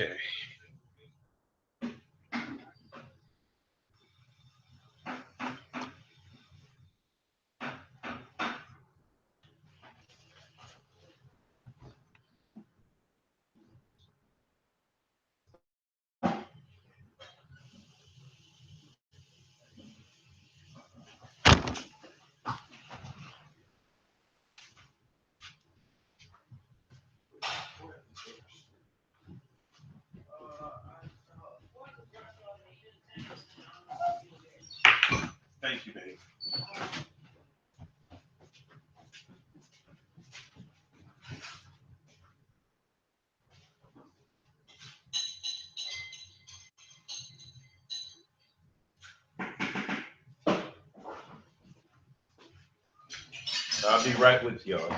Okay. Thank you, babe. I'll be right with y'all.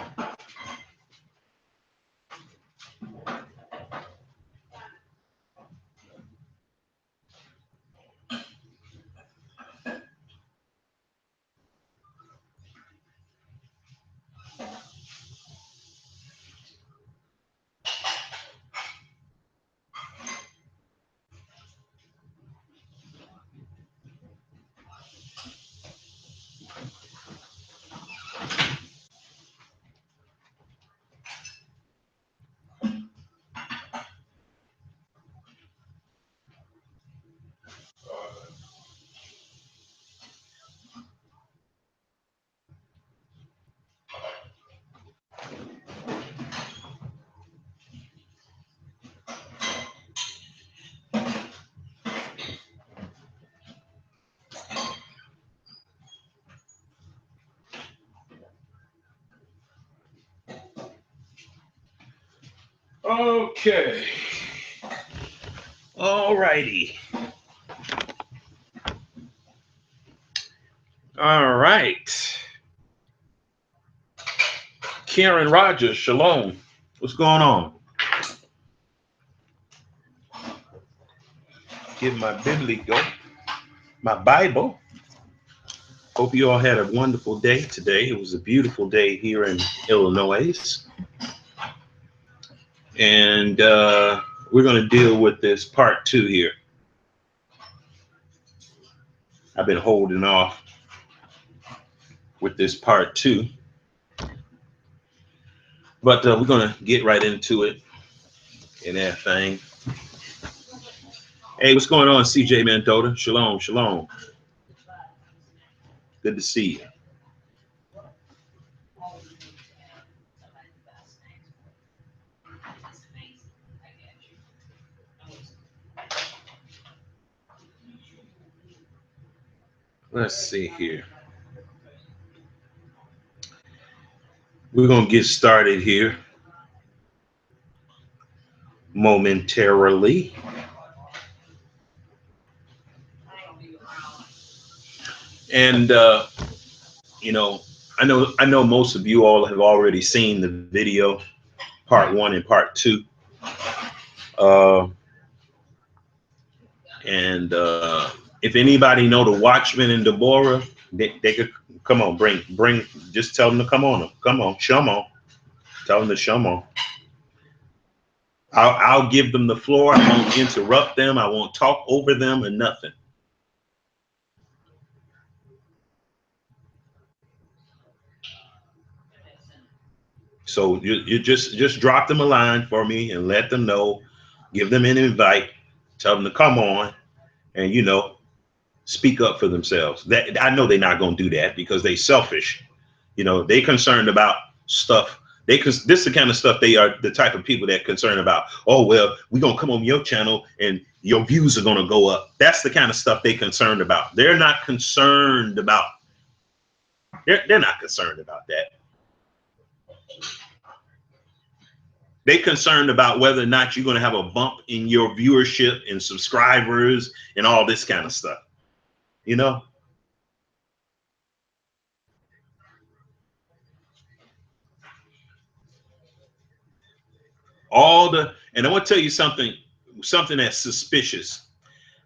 Okay. All righty. All right. Karen Rogers, shalom. What's going on? Get my biblical, my Bible. Hope you all had a wonderful day today. It was a beautiful day here in Illinois. And we're going to deal with this part 2 here. I've been holding off with this part 2. But we're going to get right into it and that thing. Hey, what's going on, CJ Mendota? Shalom, shalom. Good to see you. Let's see here. We're going to get started here momentarily. And you know, I know most of you all have already seen the video, part 1 and part 2. And if anybody know the Watchman and Deborah, they could come on, bring, just tell them to come on, show them on, tell them to show them on. I'll give them the floor. I won't interrupt them. I won't talk over them or nothing. So you just drop them a line for me and let them know, give them an invite, tell them to come on, and speak up for themselves. That I know they're not going to do that because they selfish. They concerned about stuff. This is the kind of stuff they are the type of people that concerned about. Oh, well, we're going to come on your channel and your views are going to go up. That's the kind of stuff they concerned about. They're not concerned about. They're not concerned about that. They're concerned about whether or not you're going to have a bump in your viewership and subscribers and all this kind of stuff. And I want to tell you something that's suspicious.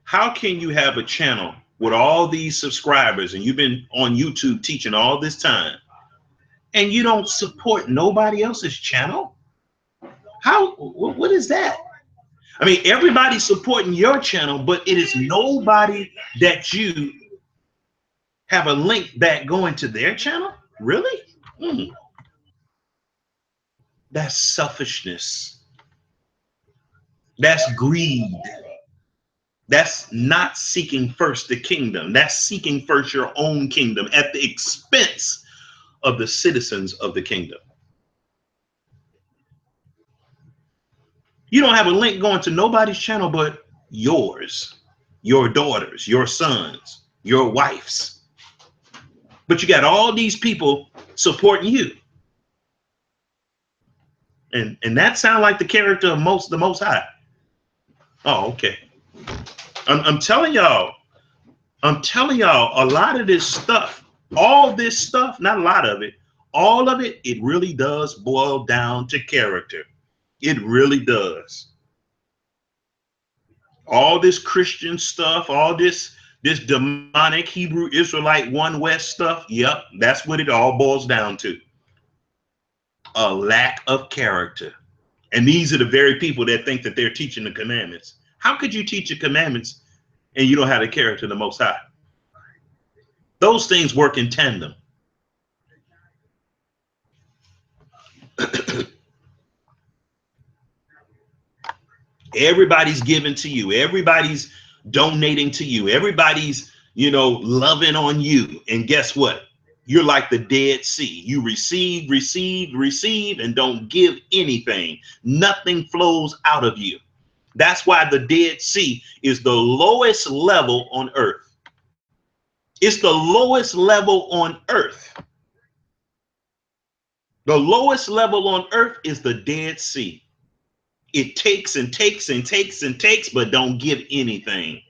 How can you have a channel with all these subscribers and you've been on YouTube teaching all this time and you don't support nobody else's channel? What is that? I mean, everybody's supporting your channel, but it is nobody that you have a link back going to their channel. Really? Mm. That's selfishness. That's greed. That's not seeking first the kingdom. That's seeking first your own kingdom at the expense of the citizens of the kingdom. You don't have a link going to nobody's channel but yours, your daughters, your sons, your wives. But you got all these people supporting you. And that sounds like the character of the Most High. Oh, okay. I'm telling y'all, a lot of this stuff, all this stuff, not a lot of it, all of it, it really does boil down to character. It really does. All this Christian stuff, all this demonic Hebrew Israelite One West stuff, yep, that's what it all boils down to. A lack of character. And these are the very people that think that they're teaching the commandments. How could you teach the commandments and you don't have the character of the Most High? Those things work in tandem. Everybody's giving to you. Everybody's donating to you. Everybody's, loving on you. And guess what? You're like the Dead Sea. You receive, receive, receive, and don't give anything. Nothing flows out of you. That's why the Dead Sea is the lowest level on earth. It's the lowest level on earth. The lowest level on earth is the Dead Sea. It takes and takes and takes and takes, but don't give anything.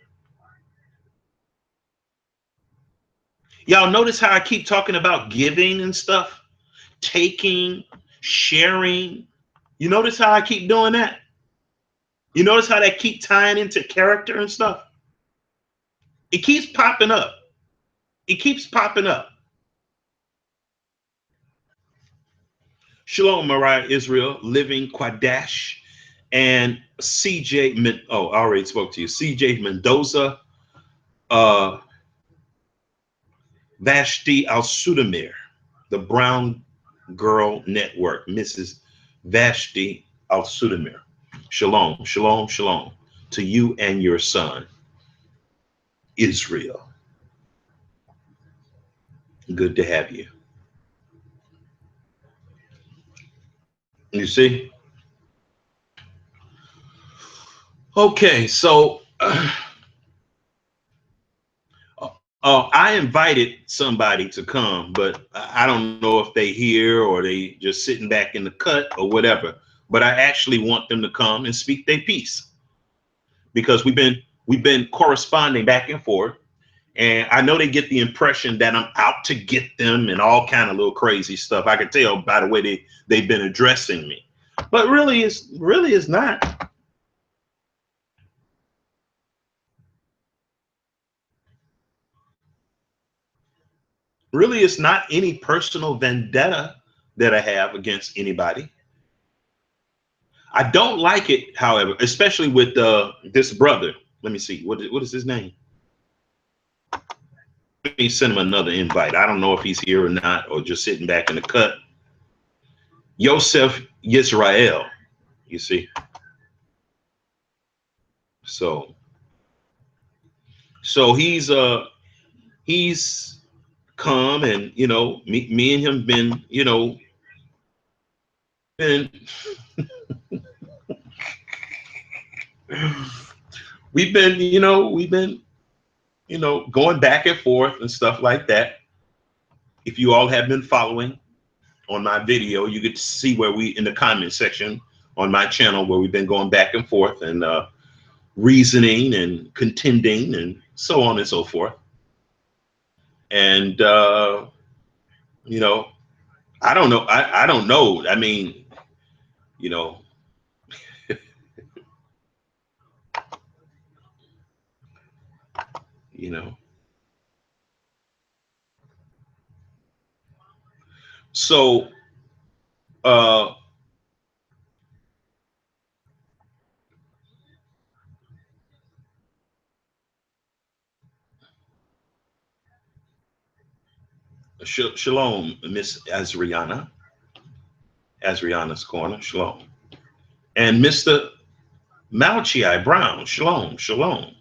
Y'all notice how I keep talking about giving and stuff? Taking, sharing. You notice how I keep doing that? You notice how that keep tying into character and stuff? It keeps popping up. It keeps popping up. Shalom, Mariah Israel, Living Quadash, and CJ, I already spoke to you. CJ Mendoza, Vashti Al-Sudamir, the Brown Girl Network, Mrs. Vashti Al-Sudamir. Shalom, shalom, shalom to you and your son, Israel. Good to have you. You see? Okay, so I invited somebody to come, but I don't know if they here or they just sitting back in the cut or whatever. But I actually want them to come and speak their piece, because we've been corresponding back and forth, and I know they get the impression that I'm out to get them and all kind of little crazy stuff. I could tell by the way they've been addressing me, but really it's not. Really, it's not any personal vendetta that I have against anybody. I don't like it, however, especially with this brother. Let me see. What is his name? Let me send him another invite. I don't know if he's here or not, or just sitting back in the cut. Yosef Yisrael, you see. So he's come, and me and him been been we've been going back and forth and stuff like that. If you all have been following on my video, you get to see where we in the comment section on my channel where we've been going back and forth and reasoning and contending and so on and so forth. And I don't know. I don't know. I mean, you know, you know. So Shalom, Miss Azriana. Azriana's Corner. Shalom. And Mr. Malchi Brown. Shalom. Shalom.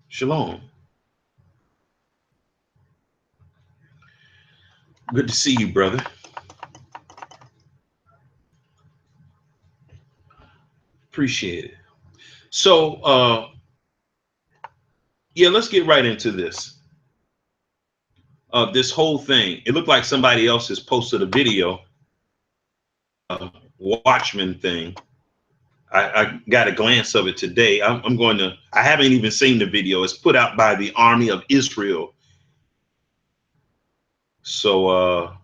Shalom. Good to see you, brother. Appreciate it. So, yeah, let's get right into this. This whole thing. It looked like somebody else has posted a video, Watchman thing. I got a glance of it today. I haven't even seen the video. It's put out by the Army of Israel. So,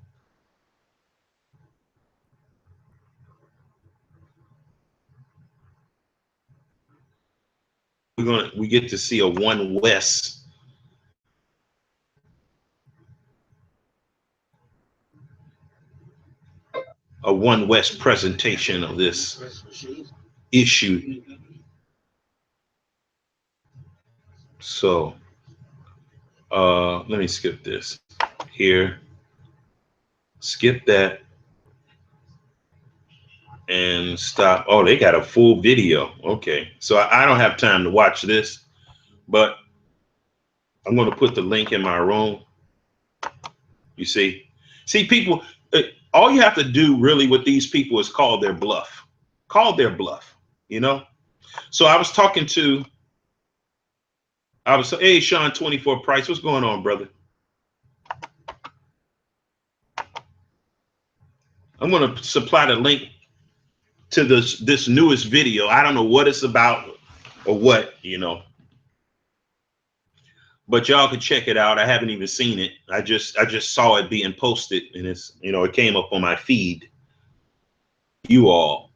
we get to see a One West presentation of this issue. So let me skip this here, skip that, and stop. Oh, they got a full video. Okay, so I don't have time to watch this, but I'm going to put the link in my room. You see people, all you have to do really with these people is call their bluff. You know. So I was talking to, hey, Sean 24 Price, what's going on, brother? I'm going to supply the link to this newest video. I don't know what it's about or what, you know, but y'all can check it out. I haven't even seen it. I just saw it being posted, and it's, you know, it came up on my feed, you all.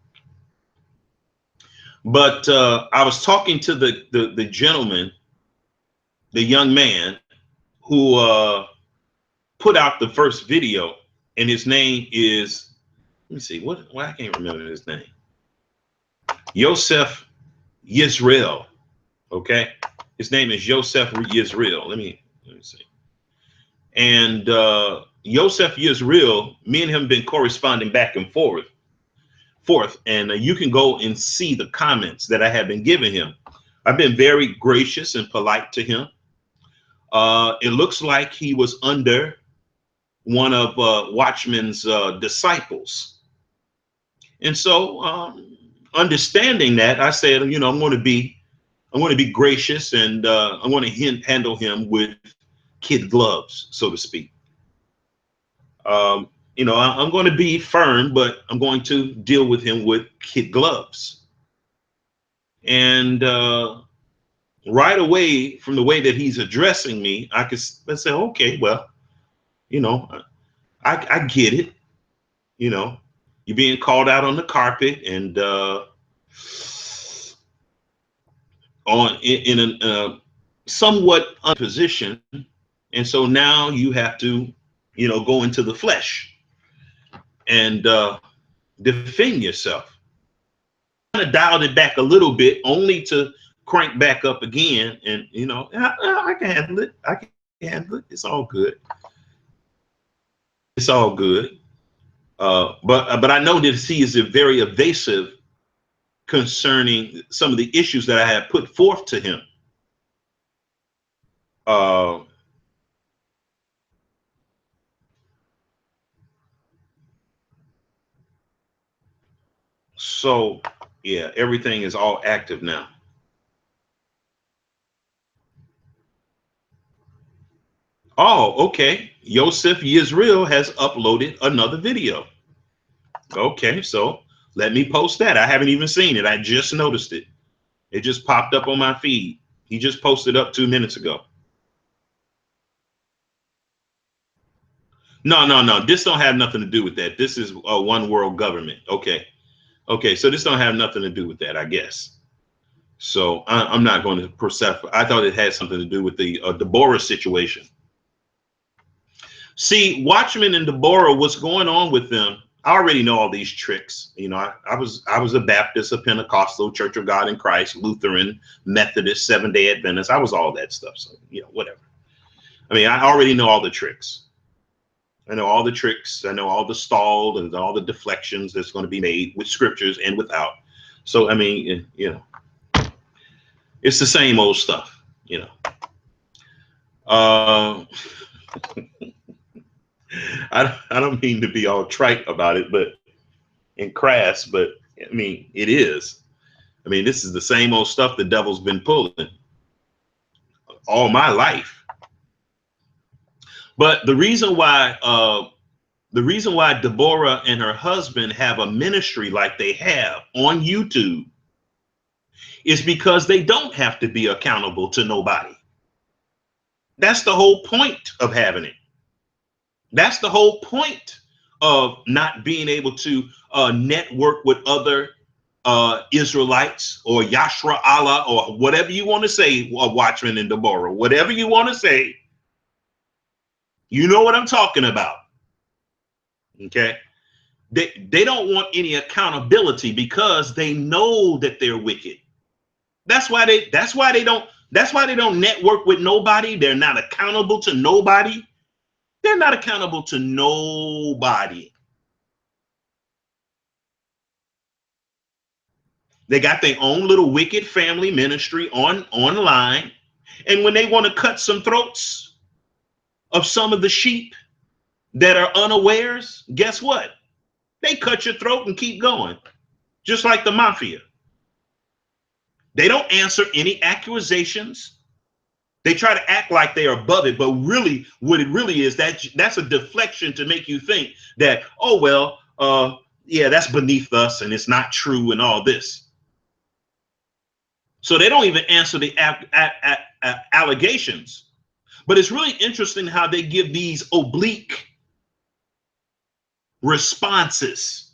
But I was talking to the gentleman, the young man who put out the first video, and his name is, let me see, what I can't remember his name. Yosef Yisrael. Okay, his name is Yosef Yisrael. Let me see. And Yosef Yisrael, me and him have been corresponding back and forth, and you can go and see the comments that I have been giving him. I've been very gracious and polite to him. It looks like he was under one of Watchman's disciples, and so understanding that, I said, you know, I'm going to be gracious, and I'm going to handle him with kid gloves, so to speak. You know, I'm going to be firm, but I'm going to deal with him with kid gloves. And right away, from the way that he's addressing me, let's say, okay, well, you know, I get it. You know, you're being called out on the carpet, and in a somewhat unposition, and so now you have to, you know, go into the flesh and defend yourself. Kind of dialed it back a little bit, only to crank back up again. And you know, I can handle it. I can handle it. It's all good. It's all good. But I know that he is very evasive concerning some of the issues that I have put forth to him. So yeah, everything is all active now. Oh, okay. Yosef Yisrael has uploaded another video. Okay, so let me post that. I haven't even seen it. I just noticed it. It just popped up on my feed. He just posted up 2 minutes ago. No. This don't have nothing to do with that. This is a one world government. Okay. So this don't have nothing to do with that, I guess. So I'm not going to proceed. I thought it had something to do with the Deborah situation. See, Watchman and Deborah, what's going on with them? I already know all these tricks. You know, I was a Baptist, a Pentecostal, Church of God in Christ, Lutheran, Methodist, Seventh-day Adventist. I was all that stuff. So, you know, whatever. I mean, I already know all the tricks. I know all the tricks. I know all the stall and all the deflections that's going to be made with scriptures and without. So, I mean, you know, it's the same old stuff, you know. I don't mean to be all trite about it, but and crass, but I mean, it is. I mean, this is the same old stuff the devil's been pulling all my life. But the reason why Deborah and her husband have a ministry like they have on YouTube is because they don't have to be accountable to nobody. That's the whole point of having it. That's the whole point of not being able to network with other Israelites or Yashra Allah or whatever you want to say, Watchman and Deborah, whatever you want to say. You know what I'm talking about. Okay. They don't want any accountability because they know that they're wicked. That's why they don't network with nobody. They're not accountable to nobody. They're not accountable to nobody. They got their own little wicked family ministry online. And when they want to cut some throats of some of the sheep that are unawares, guess what? They cut your throat and keep going, just like the mafia. They don't answer any accusations. They try to act like they are above it, but really, what it really is, that's a deflection to make you think that, oh, well, yeah, that's beneath us and it's not true and all this. So they don't even answer the allegations. But it's really interesting how they give these oblique responses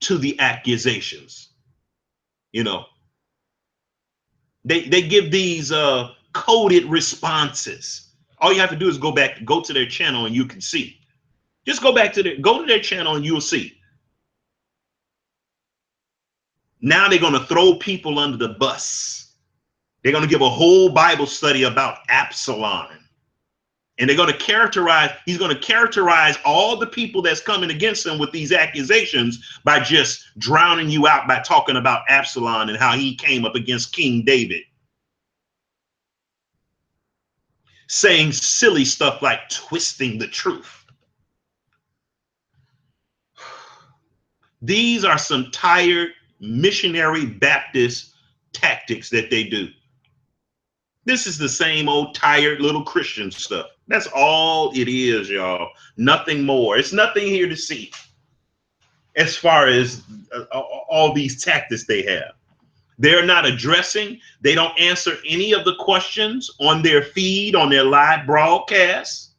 to the accusations. You know, they give these coded responses. All you have to do is go to their channel and you can see. Just go to their channel and you'll see. Now they're going to throw people under the bus. They're going to give a whole Bible study about Absalom. And he's going to characterize all the people that's coming against him with these accusations by just drowning you out by talking about Absalom and how he came up against King David. Saying silly stuff like twisting the truth. These are some tired missionary Baptist tactics that they do. This is the same old tired little Christian stuff. That's all it is, y'all. Nothing more. It's nothing here to see as far as all these tactics they have. They're not addressing. They don't answer any of the questions on their feed, on their live broadcasts.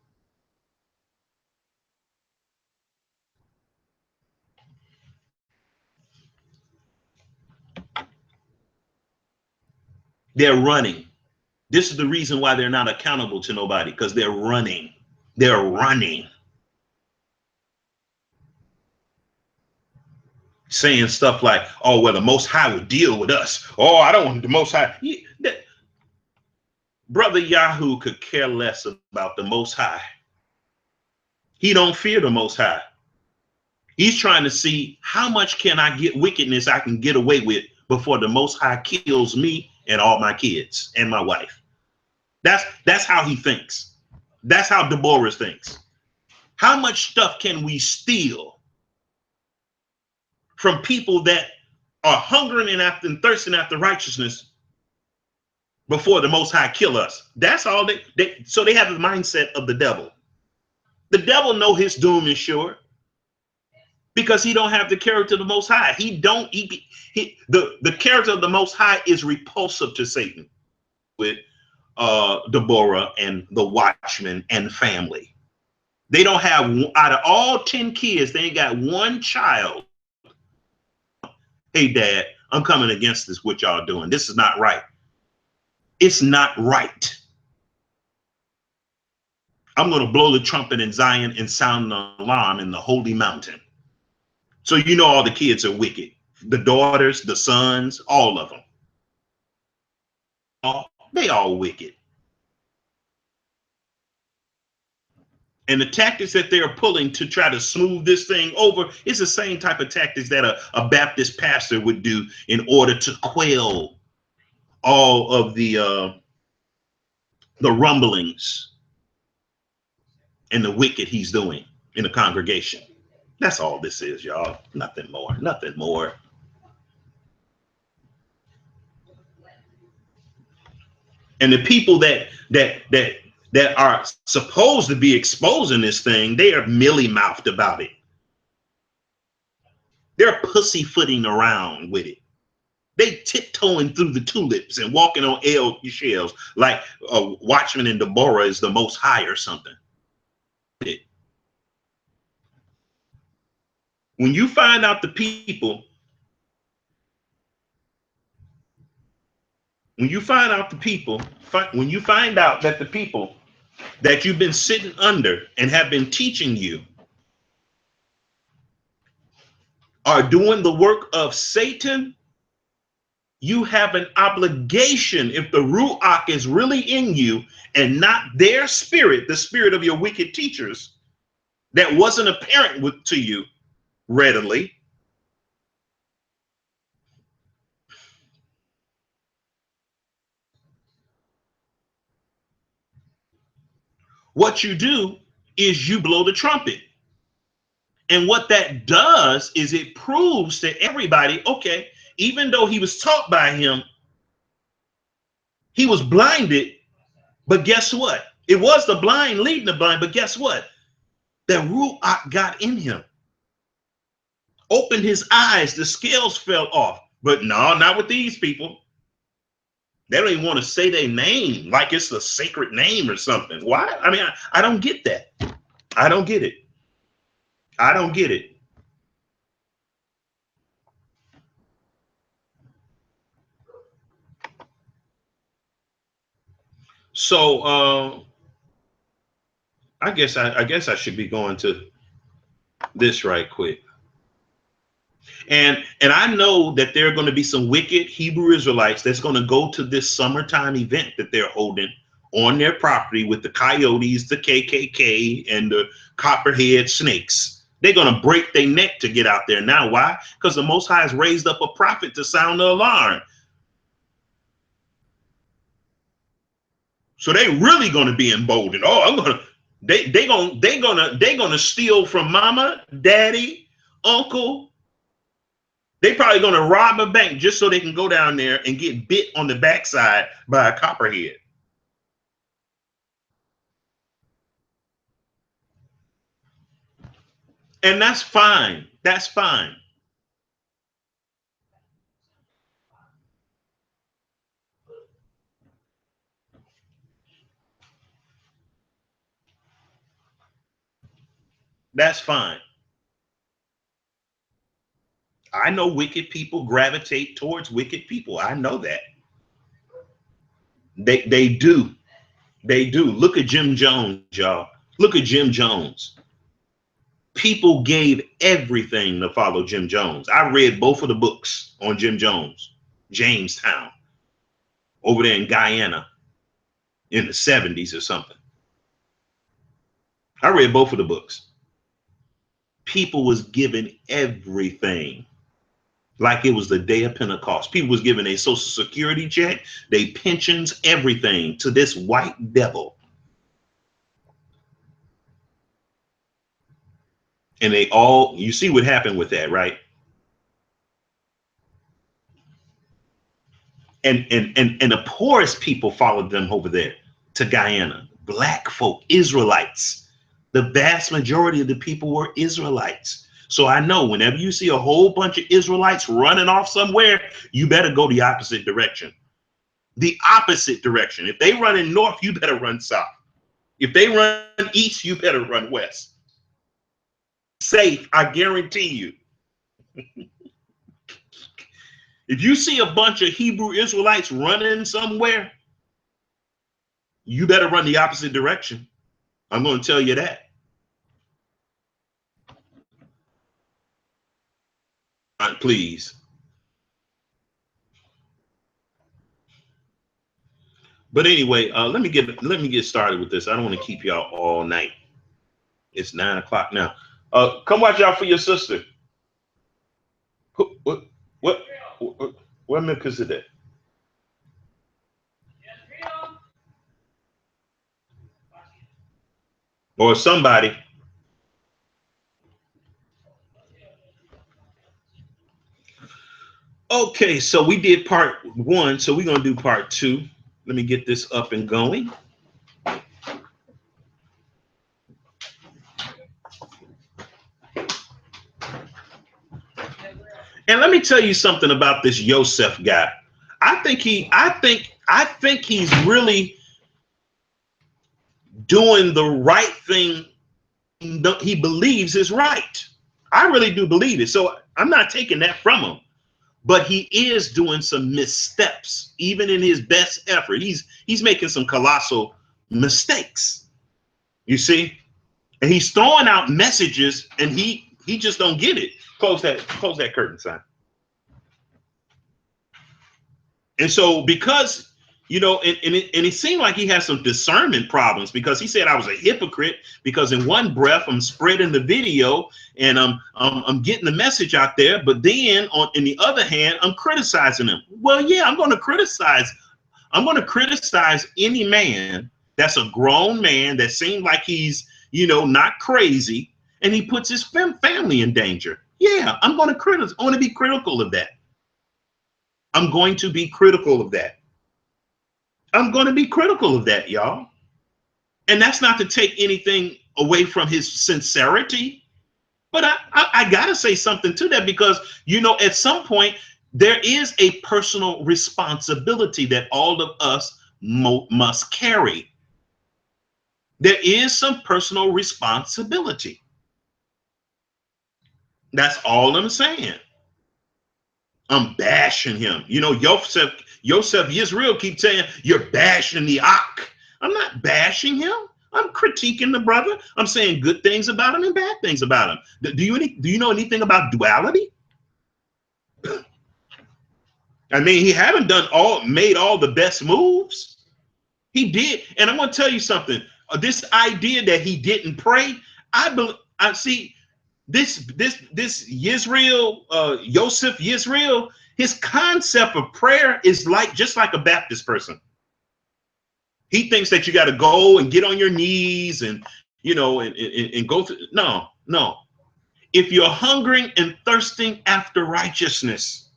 They're running. This is the reason why they're not accountable to nobody, because they're running. They're running. Saying stuff like, oh, well, the Most High would deal with us. Oh, I don't want the Most High. Brother Yahoo could care less about the Most High. He don't fear the Most High. He's trying to see how much can I get wickedness I can get away with before the Most High kills me and all my kids and my wife. That's how he thinks. That's how Deborah thinks. How much stuff can we steal from people that are hungering and thirsting after righteousness before the Most High kill us? That's all so they have the mindset of the devil. The devil know his doom is sure because he don't have the character of the Most High. The character of the Most High is repulsive to Satan with Deborah and the Watchman and family. They don't have, out of all 10 kids, they ain't got one child. Hey, Dad, I'm coming against this, what y'all doing. This is not right. It's not right. I'm going to blow the trumpet in Zion and sound an alarm in the holy mountain. So you know all the kids are wicked. The daughters, the sons, all of them. They all wicked. And the tactics that they're pulling to try to smooth this thing over is the same type of tactics that a Baptist pastor would do in order to quell all of the rumblings and the wicked he's doing in the congregation. That's all this is, y'all. Nothing more. Nothing more. And the people that are supposed to be exposing this thing, they are mealy-mouthed about it. They're pussyfooting around with it. They tiptoeing through the tulips and walking on eggshells like Watchman and Deborah is the Most High or something. When you find out the people, when you find out that the people that you've been sitting under and have been teaching you are doing the work of Satan, you have an obligation, if the Ruach is really in you and not their spirit, the spirit of your wicked teachers, that wasn't apparent to you readily. What you do is you blow the trumpet. And what that does is it proves to everybody, okay, even though he was taught by him, he was blinded, but guess what? It was the blind leading the blind, but guess what? The Ruach got in him. Opened his eyes, the scales fell off. But no, not with these people. They don't even want to say their name like it's a sacred name or something. Why? I mean, I don't get that. I don't get it. I don't get it. So I guess I should be going to this right quick. And I know that there are going to be some wicked Hebrew Israelites that's going to go to this summertime event that they're holding on their property with the coyotes, the KKK, and the copperhead snakes. They're going to break their neck to get out there. Now, why? Because the Most High has raised up a prophet to sound the alarm. So they really going to be emboldened. Oh, they're gonna steal from mama, daddy, uncle. They probably going to rob a bank just so they can go down there and get bit on the backside by a copperhead. And that's fine. That's fine. That's fine. I know wicked people gravitate towards wicked people. I know that. They do. They do. Look at Jim Jones, y'all. Look at Jim Jones. People gave everything to follow Jim Jones. I read both of the books on Jim Jones, Jamestown, over there in Guyana in the 70s or something. I read both of the books. People was given everything like it was the day of Pentecost. People was giving a social security check, they pensions, everything to this white devil. And they all, you see what happened with that, right? And the poorest people followed them over there to Guyana. Black folk, Israelites. The vast majority of the people were Israelites. So I know whenever you see a whole bunch of Israelites running off somewhere, you better go the opposite direction. The opposite direction. If they run in north, you better run south. If they run east, you better run west. Safe, I guarantee you. If you see a bunch of Hebrew Israelites running somewhere, you better run the opposite direction. I'm going to tell you that. Please. But anyway, let me get started with this. I don't want to keep y'all all night. It's 9 o'clock now. Come watch out for your sister. What? What milk is it? Or somebody. Okay, so we did part 1, so we're gonna do part 2. Let me get this up and going. And let me tell you something about this Yosef guy. I think he's really doing the right thing he believes is right. I really do believe it. So I'm not taking that from him. But he is doing some missteps, even in his best effort. He's making some colossal mistakes. You see? And he's throwing out messages and he just don't get it. Close that curtain, son. And so because, you know, and it seemed like he has some discernment problems, because he said I was a hypocrite because in one breath I'm spreading the video and I'm getting the message out there, but then in the other hand I'm criticizing him. Well, yeah, I'm going to criticize any man that's a grown man that seems like he's, you know, not crazy, and he puts his family in danger. Yeah, I'm going to be critical of that. I'm going to be critical of that. I'm going to be critical of that, y'all. And that's not to take anything away from his sincerity. But I got to say something to that, because, you know, at some point, there is a personal responsibility that all of us must carry. There is some personal responsibility. That's all I'm saying. I'm bashing him. You know, Yosef Yisrael keep saying you're bashing the Ak. I'm not bashing him. I'm critiquing the brother. I'm saying good things about him and bad things about him. Do you know anything about duality? I mean, he haven't made all the best moves. He did, and I'm going to tell you something. This idea that he didn't pray, I see. This Yisrael, Yosef Yisrael, his concept of prayer is just like a Baptist person. He thinks that you got to go and get on your knees and, you know, and go through. No. If you're hungering and thirsting after righteousness,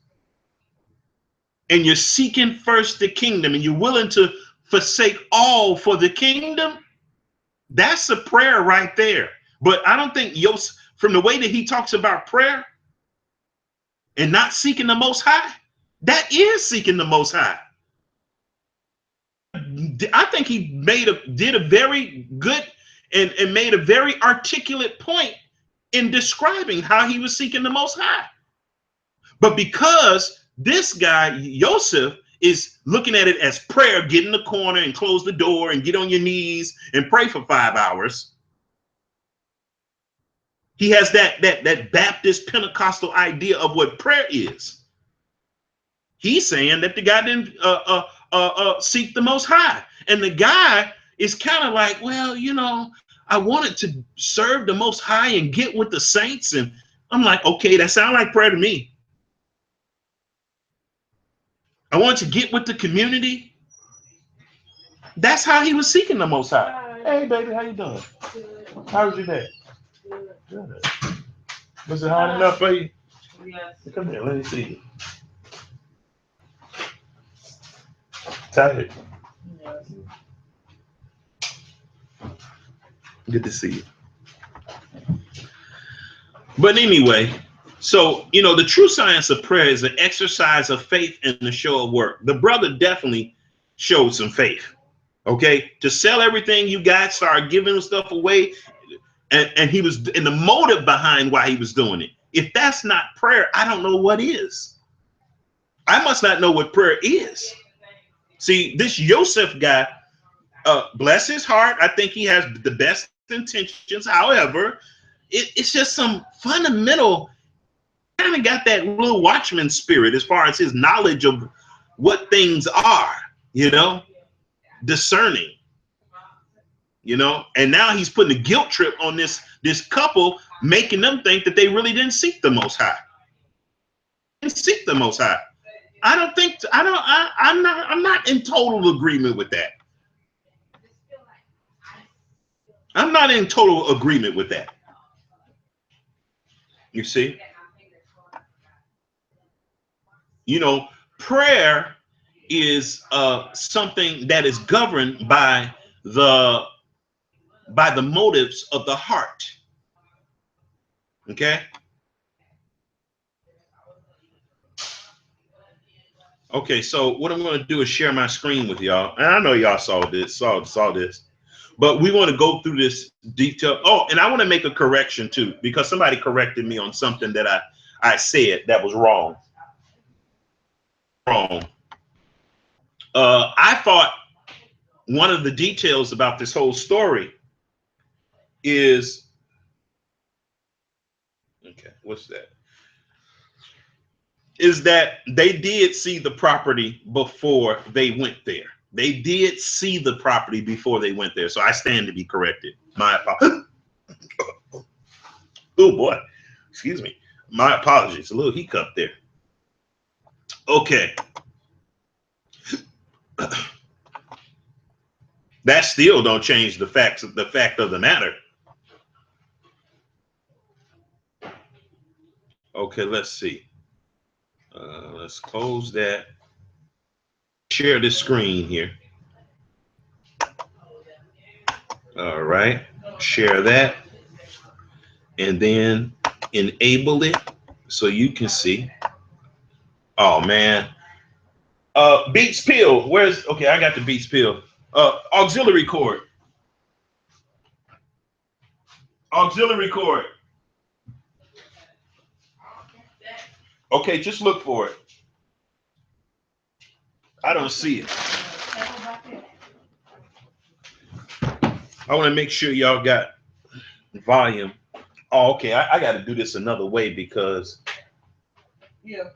and you're seeking first the kingdom, and you're willing to forsake all for the kingdom, that's a prayer right there. But I don't think Yosef, from the way that he talks about prayer and not seeking the Most High, that is seeking the Most High. I think he did a very good and made a very articulate point in describing how he was seeking the Most High. But because this guy, Yosef, is looking at it as prayer, get in the corner and close the door and get on your knees and pray for 5 hours. He has that Baptist Pentecostal idea of what prayer is. He's saying that the guy didn't seek the Most High. And the guy is kind of like, well, you know, I wanted to serve the Most High and get with the saints. And I'm like, okay, that sounds like prayer to me. I want to get with the community. That's how he was seeking the Most High. Hi. Hey, baby, how you doing? Good. How was your day? Good. Was it hard enough for you? Yes. Come here, let me see you. Tired? Yes. Good to see you. But anyway, so, you know, the true science of prayer is an exercise of faith and the show of work. The brother definitely showed some faith. Okay, to sell everything you got, start giving stuff away, and he was in the motive behind why he was doing it. If that's not prayer, I don't know what is. I must not know what prayer is. See, this Yosef guy, bless his heart, I think he has the best intentions. However, it's just some fundamental, kind of got that little watchman spirit as far as his knowledge of what things are, you know, discerning. you know, and now he's putting a guilt trip on this couple, making them think that they really didn't seek the Most High. Didn't seek the Most High. I'm not in total agreement with that. I'm not in total agreement with that. You see? You know, prayer is something that is governed by the motives of the heart. Okay? Okay, so what I'm going to do is share my screen with y'all. And I know y'all saw this, but we want to go through this detail. Oh, and I want to make a correction too, because somebody corrected me on something that I said that was wrong. I thought one of the details about this whole story is, okay, what's that? Is that they did see the property before they went there. They did see the property before they went there. So I stand to be corrected. My apologies. Oh boy, excuse me. My apologies. A little hiccup there. Okay. That still don't change the fact of the matter. Okay, let's see. Let's close that. Share the screen here. All right, share that, and then enable it so you can see. Oh man, Beats Pill. Where's, okay? I got the Beats Pill. Auxiliary cord. Auxiliary cord. Okay, just look for it. I don't see it. I want to make sure y'all got volume. Oh, okay. I got to do this another way because. Yeah.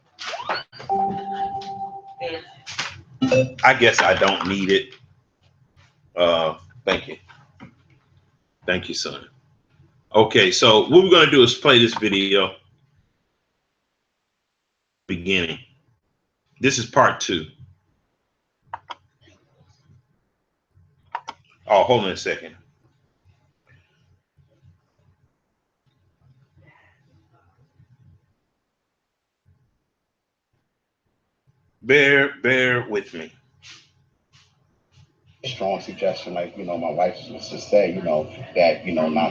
I guess I don't need it. Thank you. Thank you, son. Okay, so what we're going to do is play this video. Beginning. This is part 2. Oh, hold on a second. Bear with me. Strong suggestion, like, my wife used to say, that, not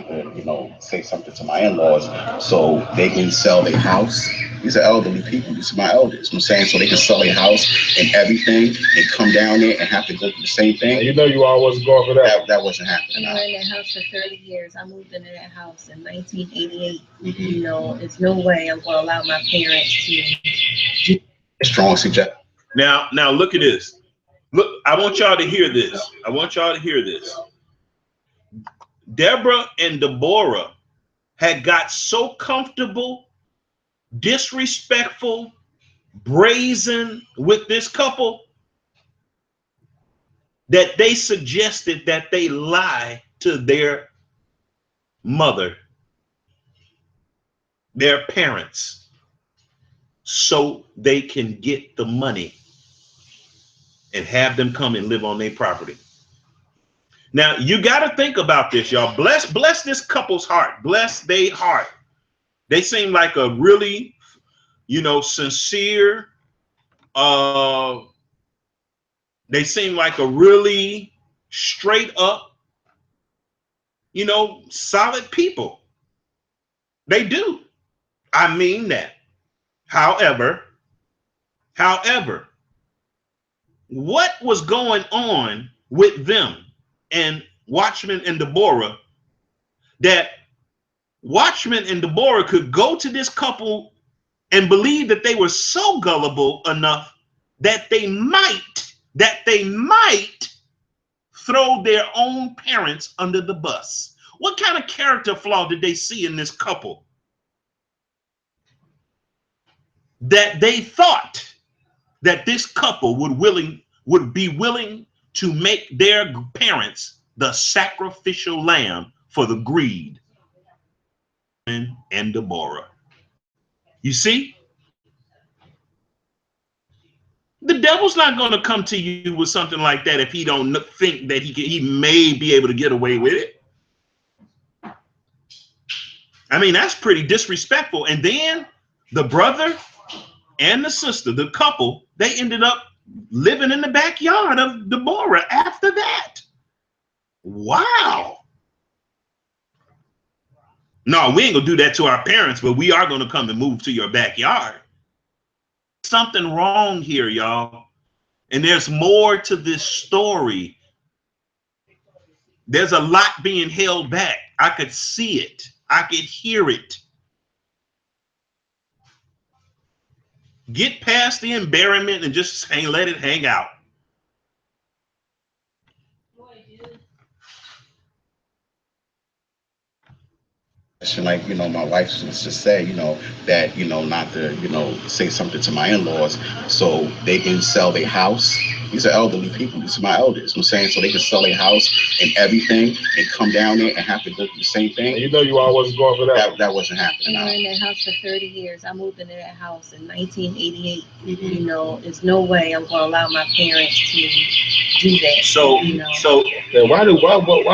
to, say something to my in-laws so they can sell their house. These are elderly people. These are my elders. I'm saying, so they can sell their house and everything and come down there and have to go through the same thing. You know, you always going for that. That wasn't happening. I was in that house for 30 years. I moved into that house in 1988. Mm-hmm. There's no way I'm going to allow my parents to. Strong suggestion. Now look at this. Look, I want y'all to hear this. I want y'all to hear this. Deborah and Deborah had got so comfortable, disrespectful, brazen with this couple that they suggested that they lie to their mother, their parents, so they can get the money and have them come and live on their property. Now you got to think about this, y'all. Bless this couple's heart. Bless their heart. They seem like a really, sincere. They seem like a really straight up, solid people. They do. I mean that. However, what was going on with them and Watchman and Deborah, that Watchman and Deborah could go to this couple and believe that they were so gullible enough that they might throw their own parents under the bus? What kind of character flaw did they see in this couple that they thought that this couple would be willing to make their parents the sacrificial lamb for the greed. And Deborah. You see? The devil's not going to come to you with something like that if he don't think that he may be able to get away with it. I mean, that's pretty disrespectful. And then the brother and the sister, the couple, they ended up living in the backyard of Deborah after that. Wow. No, we ain't gonna do that to our parents, but we are gonna come and move to your backyard. Something wrong here, y'all. And there's more to this story. There's a lot being held back. I could see it. I could hear it. Get past the embarrassment and just let it hang out. Like, my wife used to say, that, not to, say something to my in-laws so they can sell their house. These are elderly people. These are my elders. I'm saying, so they can sell their house and everything and come down there and have to go through the same thing. And you all wasn't going for that. That wasn't happening. We were in that house for 30 years. I moved into that house in 1988. Mm-hmm. There's no way I'm going to allow my parents to do that. So then why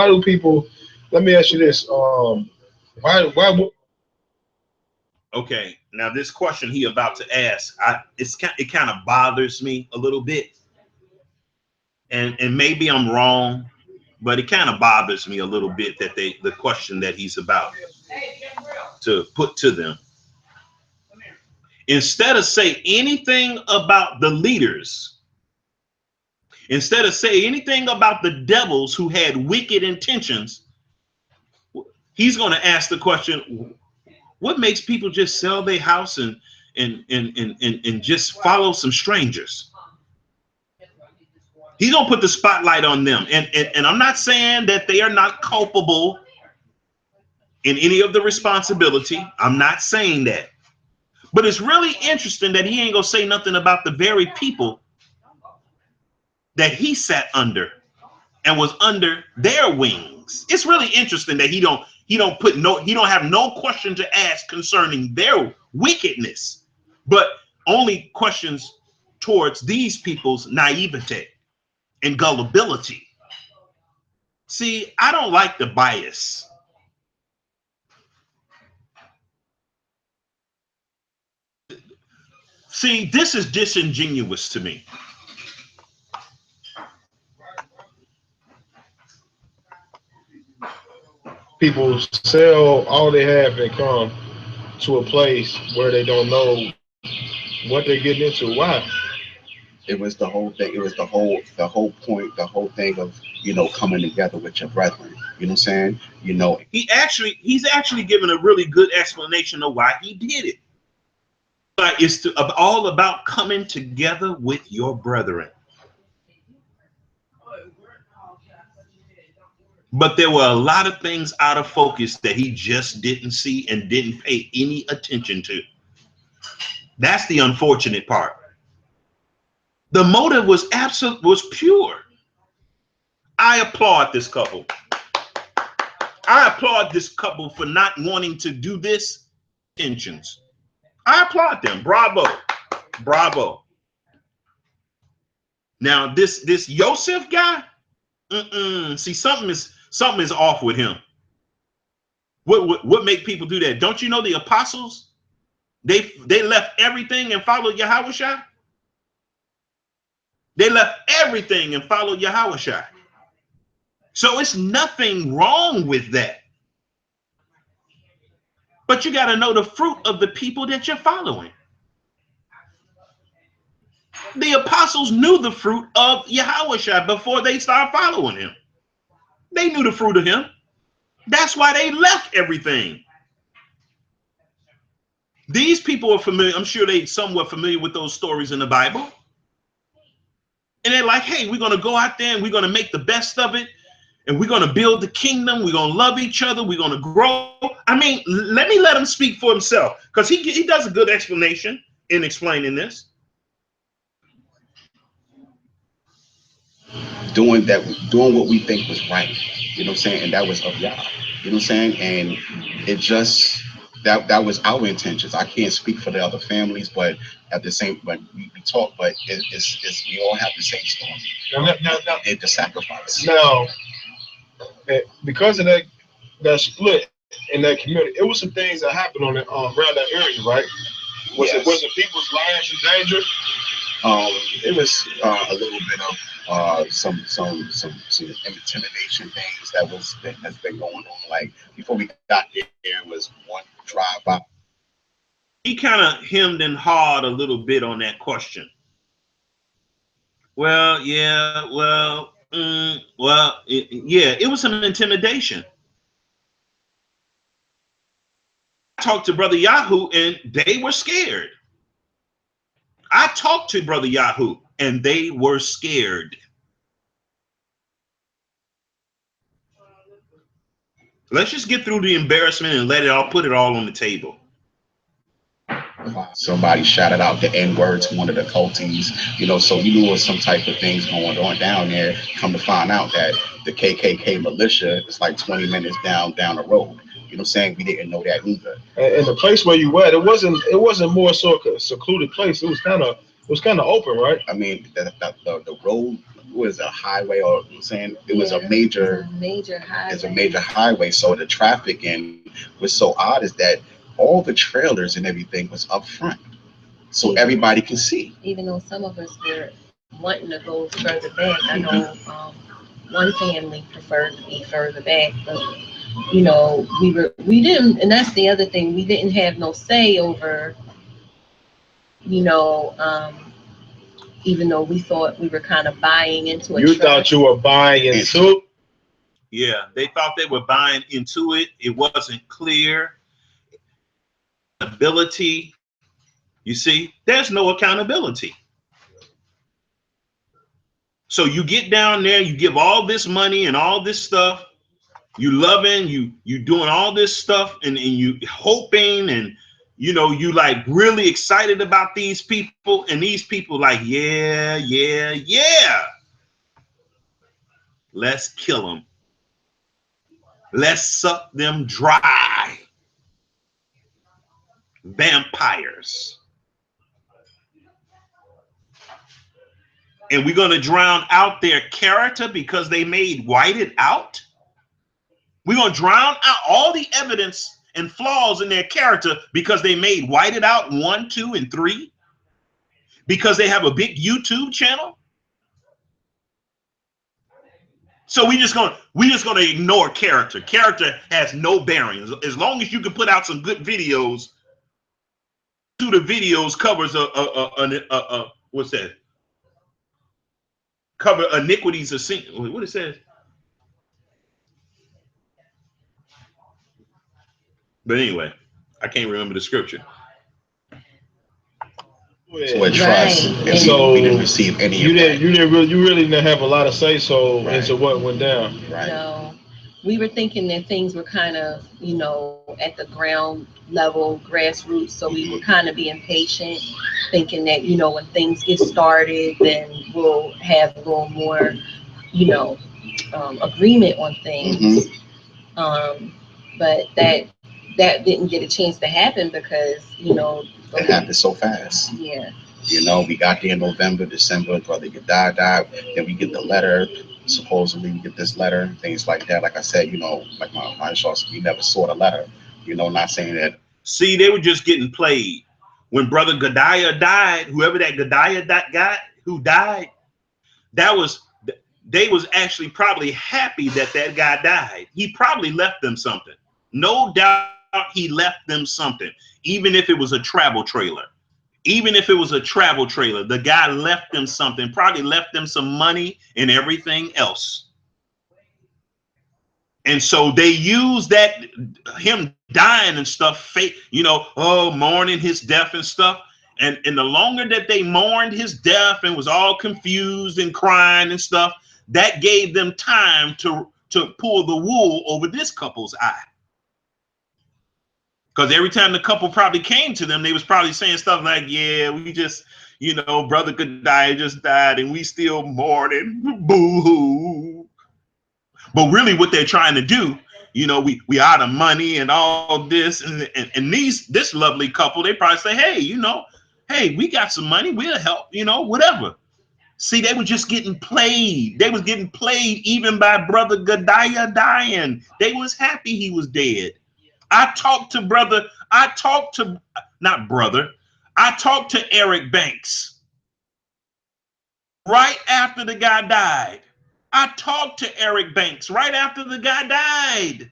do people? Let me ask you this. Why? Okay, now this question he about to ask, it kind of bothers me a little bit, and maybe I'm wrong, but it kind of bothers me a little bit that the question that he's about to put to them. Instead of say anything about the leaders, instead of say anything about the devils who had wicked intentions, he's going to ask the question, what makes people just sell their house and just follow some strangers? He's going to put the spotlight on them. And I'm not saying that they are not culpable in any of the responsibility. I'm not saying that. But it's really interesting that he ain't going to say nothing about the very people that he sat under and was under their wings. It's really interesting that he don't have no question to ask concerning their wickedness, but only questions towards these people's naivete and gullibility. See, I don't like the bias. See, this is disingenuous to me. People sell all they have and come to a place where they don't know what they're getting into. Why? It was the whole thing. It was the whole point, the whole thing of, coming together with your brethren. You know what I'm saying? He's actually given a really good explanation of why he did it. But it's all about coming together with your brethren. But there were a lot of things out of focus that he just didn't see and didn't pay any attention to. That's the unfortunate part. The motive was pure. I applaud this couple. I applaud this couple for not wanting to do this. Intentions. I applaud them. Bravo. Bravo. Now this Yosef guy, see, something is off with him. What make people do that? Don't you know the apostles? They left everything and followed Yahushua. They left everything and followed Yahushua. So it's nothing wrong with that. But you got to know the fruit of the people that you're following. The apostles knew the fruit of Yahushua before they started following him. They knew the fruit of him. That's why they left everything. These people are familiar. I'm sure they somewhat familiar with those stories in the Bible. And they're like, hey, we're going to go out there and we're going to make the best of it. And we're going to build the kingdom. We're going to love each other. We're going to grow. I mean, let him speak for himself, because he does a good explanation in explaining this. doing what we think was right. You know what I'm saying? And that was of Yah. You know what I'm saying? And it just that was our intentions. I can't speak for the other families, but at the same, but we talk, but it's we all have the same story. Now, They did the sacrifice. now, because of that split in that community, it was some things that happened on around that area, right? Was it people's lives in danger? It was a little bit of some intimidation things that's been going on. Like before we got there was one drive by. He kind of hemmed and hawed a little bit on that question. Well, yeah, well, it was some intimidation. I talked to Brother Yahoo and they were scared. I talked to Brother Yahoo and they were scared. Let's just get through the embarrassment and put it all on the table. Somebody shouted out the N-word to one of the culties, you know, so you knew there was some type of things going on down there. Come to find out that the KKK militia is like 20 minutes down the road. You know what I'm saying? We didn't know that either. And the place where you were, it wasn't more so a secluded place. It was kind of open, right? I mean, the road was a highway, or I'm saying it was a major highway. It's a major highway. So the traffic and what's so odd is that all the trailers and everything was up front, so everybody can see. Even though some of us were wanting to go further back, I know one family preferred to be further back, but you know, we didn't, and that's the other thing, we didn't have no say over, you know, even though we thought we were kind of buying into it. You thought you were buying into? Yeah, they thought they were buying into it. It wasn't clear. Accountability. You see, there's no accountability. So you get down there, you give all this money and all this stuff, you loving, you doing all this stuff, and you hoping, and you know, you like really excited about these people, and these people like, yeah, let's kill them, let's suck them dry. Vampires. And we're going to drown out their character because they made whited out. We're going to drown out all the evidence and flaws in their character because they made whited out 1, 2, and 3. Because they have a big YouTube channel. So we just gonna ignore character. Character has no bearings. As long as you can put out some good videos. The videos covers what's that? Cover iniquities of sin. What it says. But anyway, I can't remember the scripture. So trust, right. And so we didn't receive any. You really didn't have a lot of say so into what went down. Right. No, we were thinking that things were kind of, you know, at the ground level, grassroots. So we were kind of being patient, thinking that, you know, when things get started, then we'll have a little more, you know, agreement on things. But that didn't get a chance to happen because, you know, it happened so fast. Yeah. You know, we got there in November, December, Brother died. Then we get the letter. Supposedly we get this letter, things like that. Like I said, you know, like my shots, we never saw the letter. You know, not saying that. See, they were just getting played. When Brother Godiah died, whoever that Godiah guy who died, they was actually probably happy that guy died. He probably left them something. No doubt he left them something, even if it was a travel trailer. Even if it was a travel trailer, the guy left them something, probably left them some money and everything else. And so they use that, him dying and stuff, fake, you know, mourning his death and stuff. And the longer that they mourned his death and was all confused and crying and stuff, that gave them time to pull the wool over this couple's eye. Because every time the couple probably came to them, they was probably saying stuff like, yeah, we just, you know, brother Godiah just died and we still mourning, boo-hoo. But really what they're trying to do, you know, we out of money and all this, and this lovely couple, they probably say, hey, you know, hey, we got some money, we'll help, you know, whatever. See, they were just getting played. They was getting played even by brother Godiah dying. They was happy he was dead. I talked to Eric Banks right after the guy died. I talked to Eric Banks right after the guy died.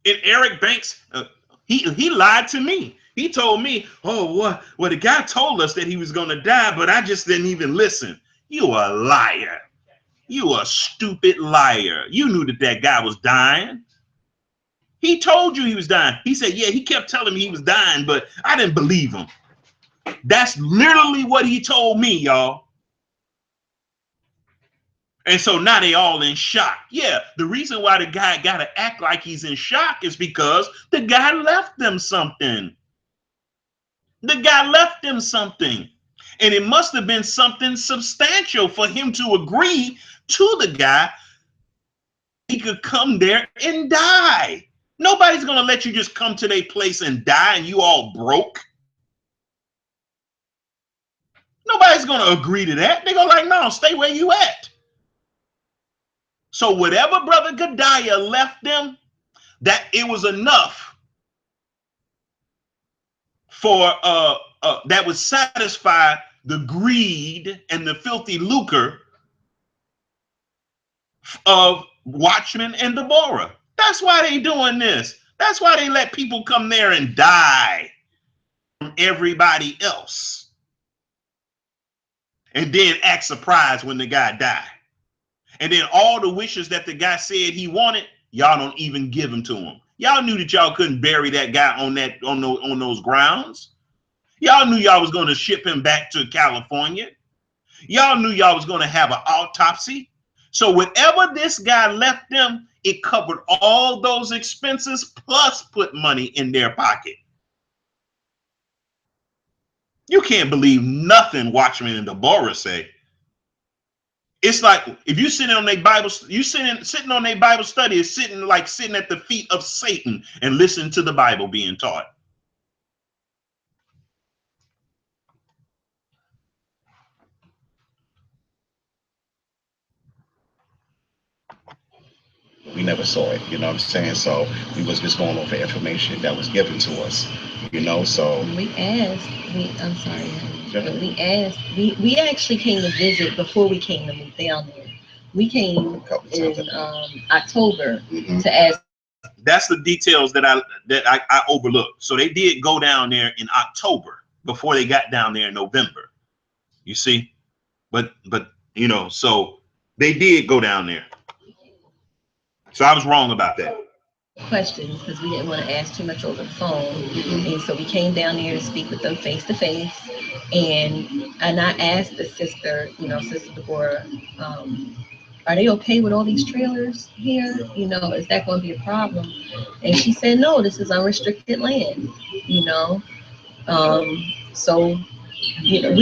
And Eric Banks, he lied to me. He told me, oh, well, the guy told us that he was going to die, but I just didn't even listen. You a liar. You a stupid liar. You knew that guy was dying. He told you he was dying. He said, yeah, he kept telling me he was dying, but I didn't believe him. That's literally what he told me, y'all. And so now they all in shock. Yeah, the reason why the guy got to act like he's in shock is because the guy left them something. The guy left them something. And it must have been something substantial for him to agree to the guy. He could come there and die. Nobody's going to let you just come to their place and die and you all broke. Nobody's going to agree to that. They're going to like, no, stay where you at. So whatever brother Godiah left them, that it was enough for that would satisfy the greed and the filthy lucre of Watchman and Deborah. That's why they doing this. That's why they let people come there and die from everybody else. And then act surprised when the guy died. And then all the wishes that the guy said he wanted, y'all don't even give them to him. Y'all knew that y'all couldn't bury that guy on those grounds. Y'all knew y'all was going to ship him back to California. Y'all knew y'all was going to have an autopsy. So whatever this guy left them, it covered all those expenses plus put money in their pocket. You can't believe nothing Watchman and Deborah say. It's like if you sitting on their Bible, you sitting on their Bible study is sitting at the feet of Satan and listening to the Bible being taught. We never saw it, you know what I'm saying? So we was just going over information that was given to us, you know, so. We actually came to visit before we came to move down there. We came in October to ask. That's the details that I overlooked. So they did go down there in October before they got down there in November. You see, but you know, so they did go down there. So I was wrong about that. Questions because we didn't want to ask too much over the phone, and so we came down there to speak with them face to face. And I asked the sister, you know, Sister Deborah, are they okay with all these trailers here? You know, is that going to be a problem? And she said, no, this is unrestricted land. You know, so. You know,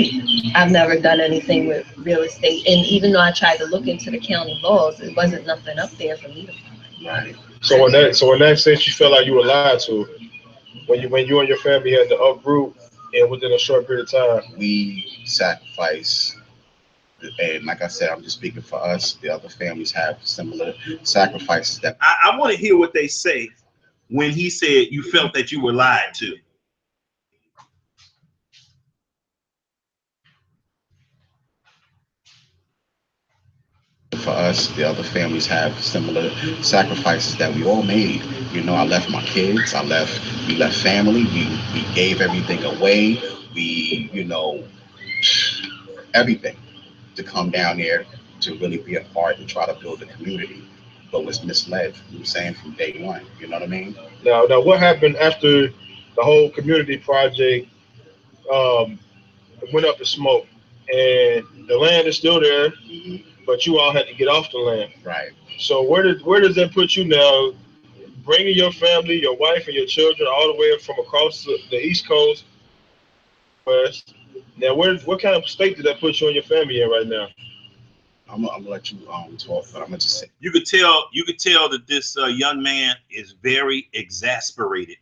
I've never done anything with real estate, and even though I tried to look into the county laws, it wasn't nothing up there for me to find. Right. So in that sense, you felt like you were lied to when you and your family had to uproot, and within a short period of time, we sacrifice. And like I said, I'm just speaking for us. The other families have similar sacrifices. That I want to hear what they say when he said you felt that you were lied to. For us, the other families have similar sacrifices that we all made. You know, I left my kids. We left family. We gave everything away. We, you know, everything to come down there to really be a part and try to build a community, but was misled. You know what I'm saying, from day one. You know what I mean? Now what happened after the whole community project went up in smoke, and the land is still there, but you all had to get off the land. Right. So where does that put you now, bringing your family, your wife, and your children all the way from across the East Coast, West. Now, what kind of state did that put you and your family in right now? I'm gonna let you talk, but I'm gonna just say You could tell that this young man is very exasperated.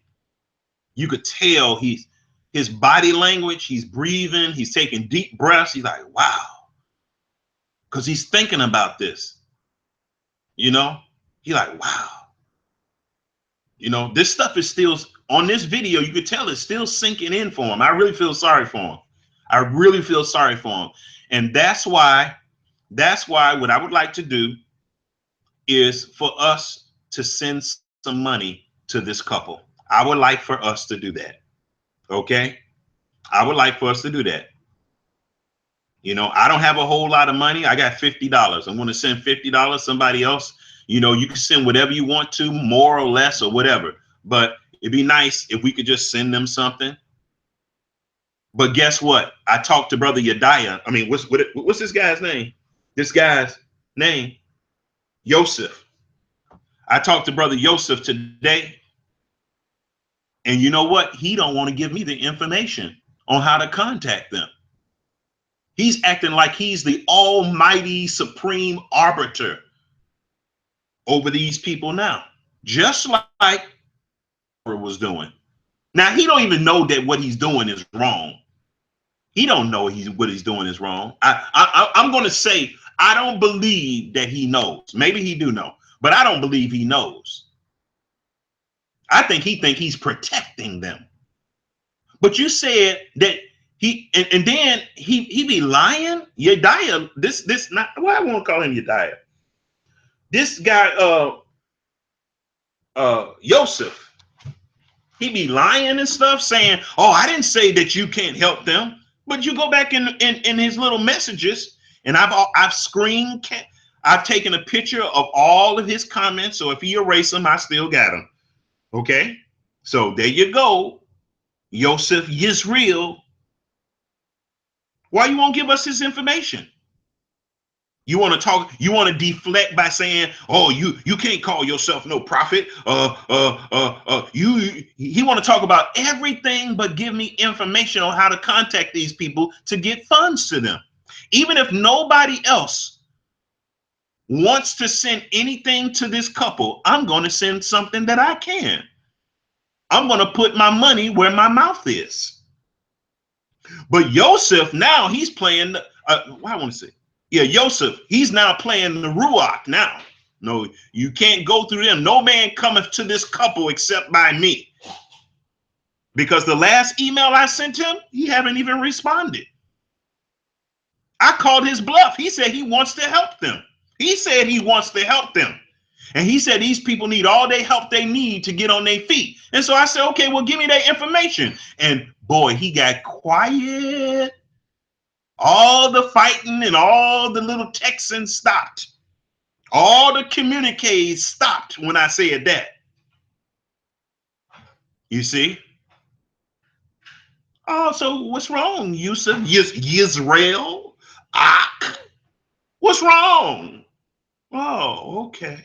You could tell his body language, he's breathing, he's taking deep breaths. He's like, wow. Because he's thinking about this. You know, he's like, wow. You know, this stuff is still on this video. You could tell it's still sinking in for him. I really feel sorry for him. I really feel sorry for him. And that's why what I would like to do is for us to send some money to this couple. I would like for us to do that. Okay? I would like for us to do that. You know, I don't have a whole lot of money. I got $50. I'm going to send $50. Somebody else, you know, you can send whatever you want to, more or less or whatever. But it'd be nice if we could just send them something. But guess what? I talked to Brother Yediah. I mean, what's this guy's name? This guy's name, Yosef. I talked to Brother Yosef today. And you know what? He don't want to give me the information on how to contact them. He's acting like he's the almighty supreme arbiter over these people now, just like was doing. Now, he don't even know that what he's doing is wrong. He don't know what he's doing is wrong. I'm going to say, I don't believe that he knows. Maybe he do know, but I don't believe he knows. I think he's protecting them. But you said that and then he be lying. Yediah, this not, well, I won't call him Yediah. This guy, Yosef, he be lying and stuff, saying, "Oh, I didn't say that you can't help them." But you go back in his little messages, and I've taken a picture of all of his comments. So if he erased them, I still got them. Okay, so there you go, Yosef Yisrael. Why you won't give us his information? You want to talk, you want to deflect by saying, "Oh, you can't call yourself no prophet." He want to talk about everything but give me information on how to contact these people to get funds to them. Even if nobody else wants to send anything to this couple, I'm going to send something that I can. I'm going to put my money where my mouth is. But Yosef, now he's playing, I want to say, yeah, Yosef, he's now playing the Ruach now. No, you can't go through them. No man cometh to this couple except by me. Because the last email I sent him, he haven't even responded. I called his bluff. He said he wants to help them. He said he wants to help them. And he said these people need all the help they need to get on their feet. And so I said, okay, well, give me that information. And boy, he got quiet. All the fighting and all the little Texans stopped. All the communiques stopped when I said that. You see? Oh, so what's wrong, Yusuf? Yisrael? What's wrong? Oh, okay.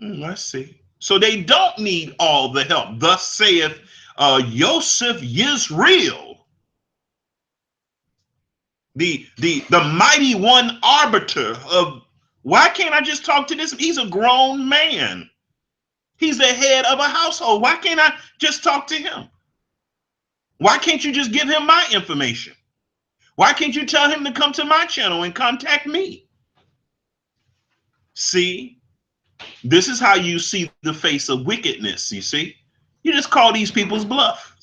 I see. So they don't need all the help. Thus saith Yosef Yisrael. The mighty one arbiter of, why can't I just talk to this? He's a grown man. He's the head of a household. Why can't I just talk to him? Why can't you just give him my information? Why can't you tell him to come to my channel and contact me? See, this is how you see the face of wickedness, you see? You just call these people's bluff.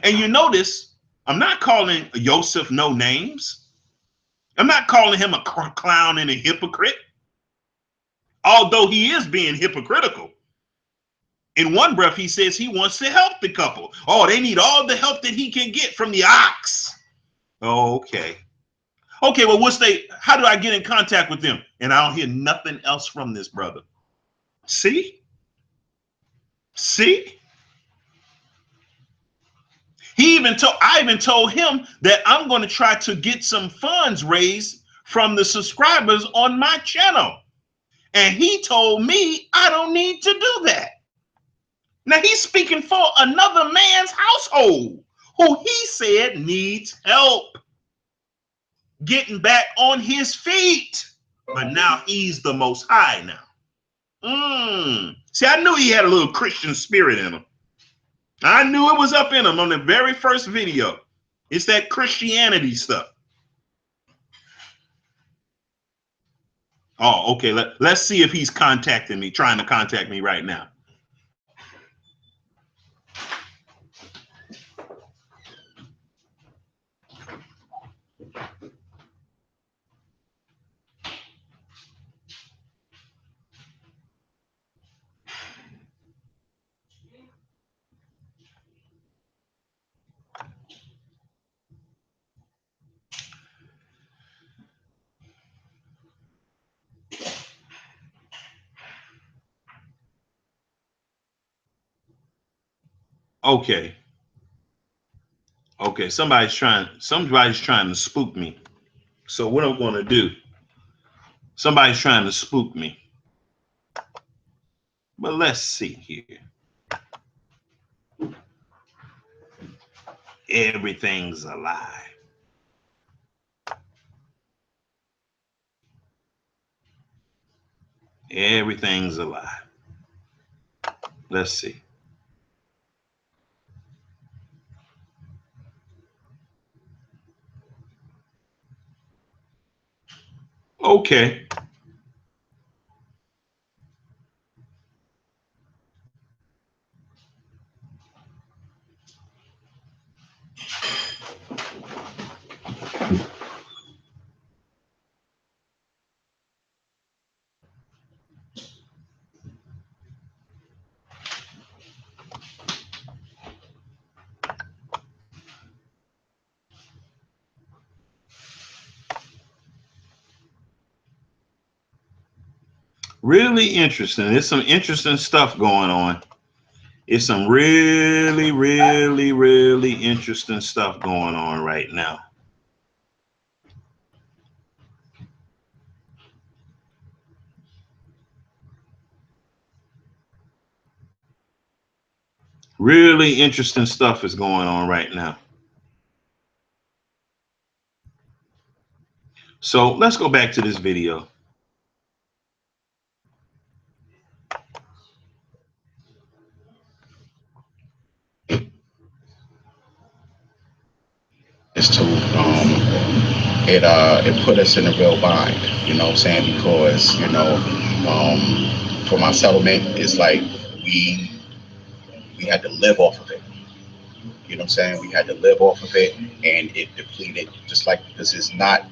And you notice, I'm not calling Yosef no names. I'm not calling him a clown and a hypocrite. Although he is being hypocritical. In one breath, he says he wants to help the couple. Oh, they need all the help that he can get from the ox. Oh, okay. Okay, well, how do I get in contact with them? And I don't hear nothing else from this brother. See? See? I even told him that I'm going to try to get some funds raised from the subscribers on my channel. And he told me I don't need to do that. Now he's speaking for another man's household who he said needs help getting back on his feet. But now he's the Most High now. See, I knew he had a little Christian spirit in him. I knew it was up in him on the very first video. It's that Christianity stuff. Oh, okay. Let's see if he's contacting me, trying to contact me right now. Okay. Okay, somebody's trying to spook me. So what I'm going to do, somebody's trying to spook me. But let's see here. Everything's a lie. Everything's a lie. Let's see. Okay. Really interesting. There's some interesting stuff going on. It's some really, really, really interesting stuff going on right now. Really interesting stuff is going on right now. So let's go back to this video. It's to it put us in a real bind, you know what I'm saying? Because, you know, for my settlement, it's like we had to live off of it. You know what I'm saying? We had to live off of it, and it depleted. Just like, because it's not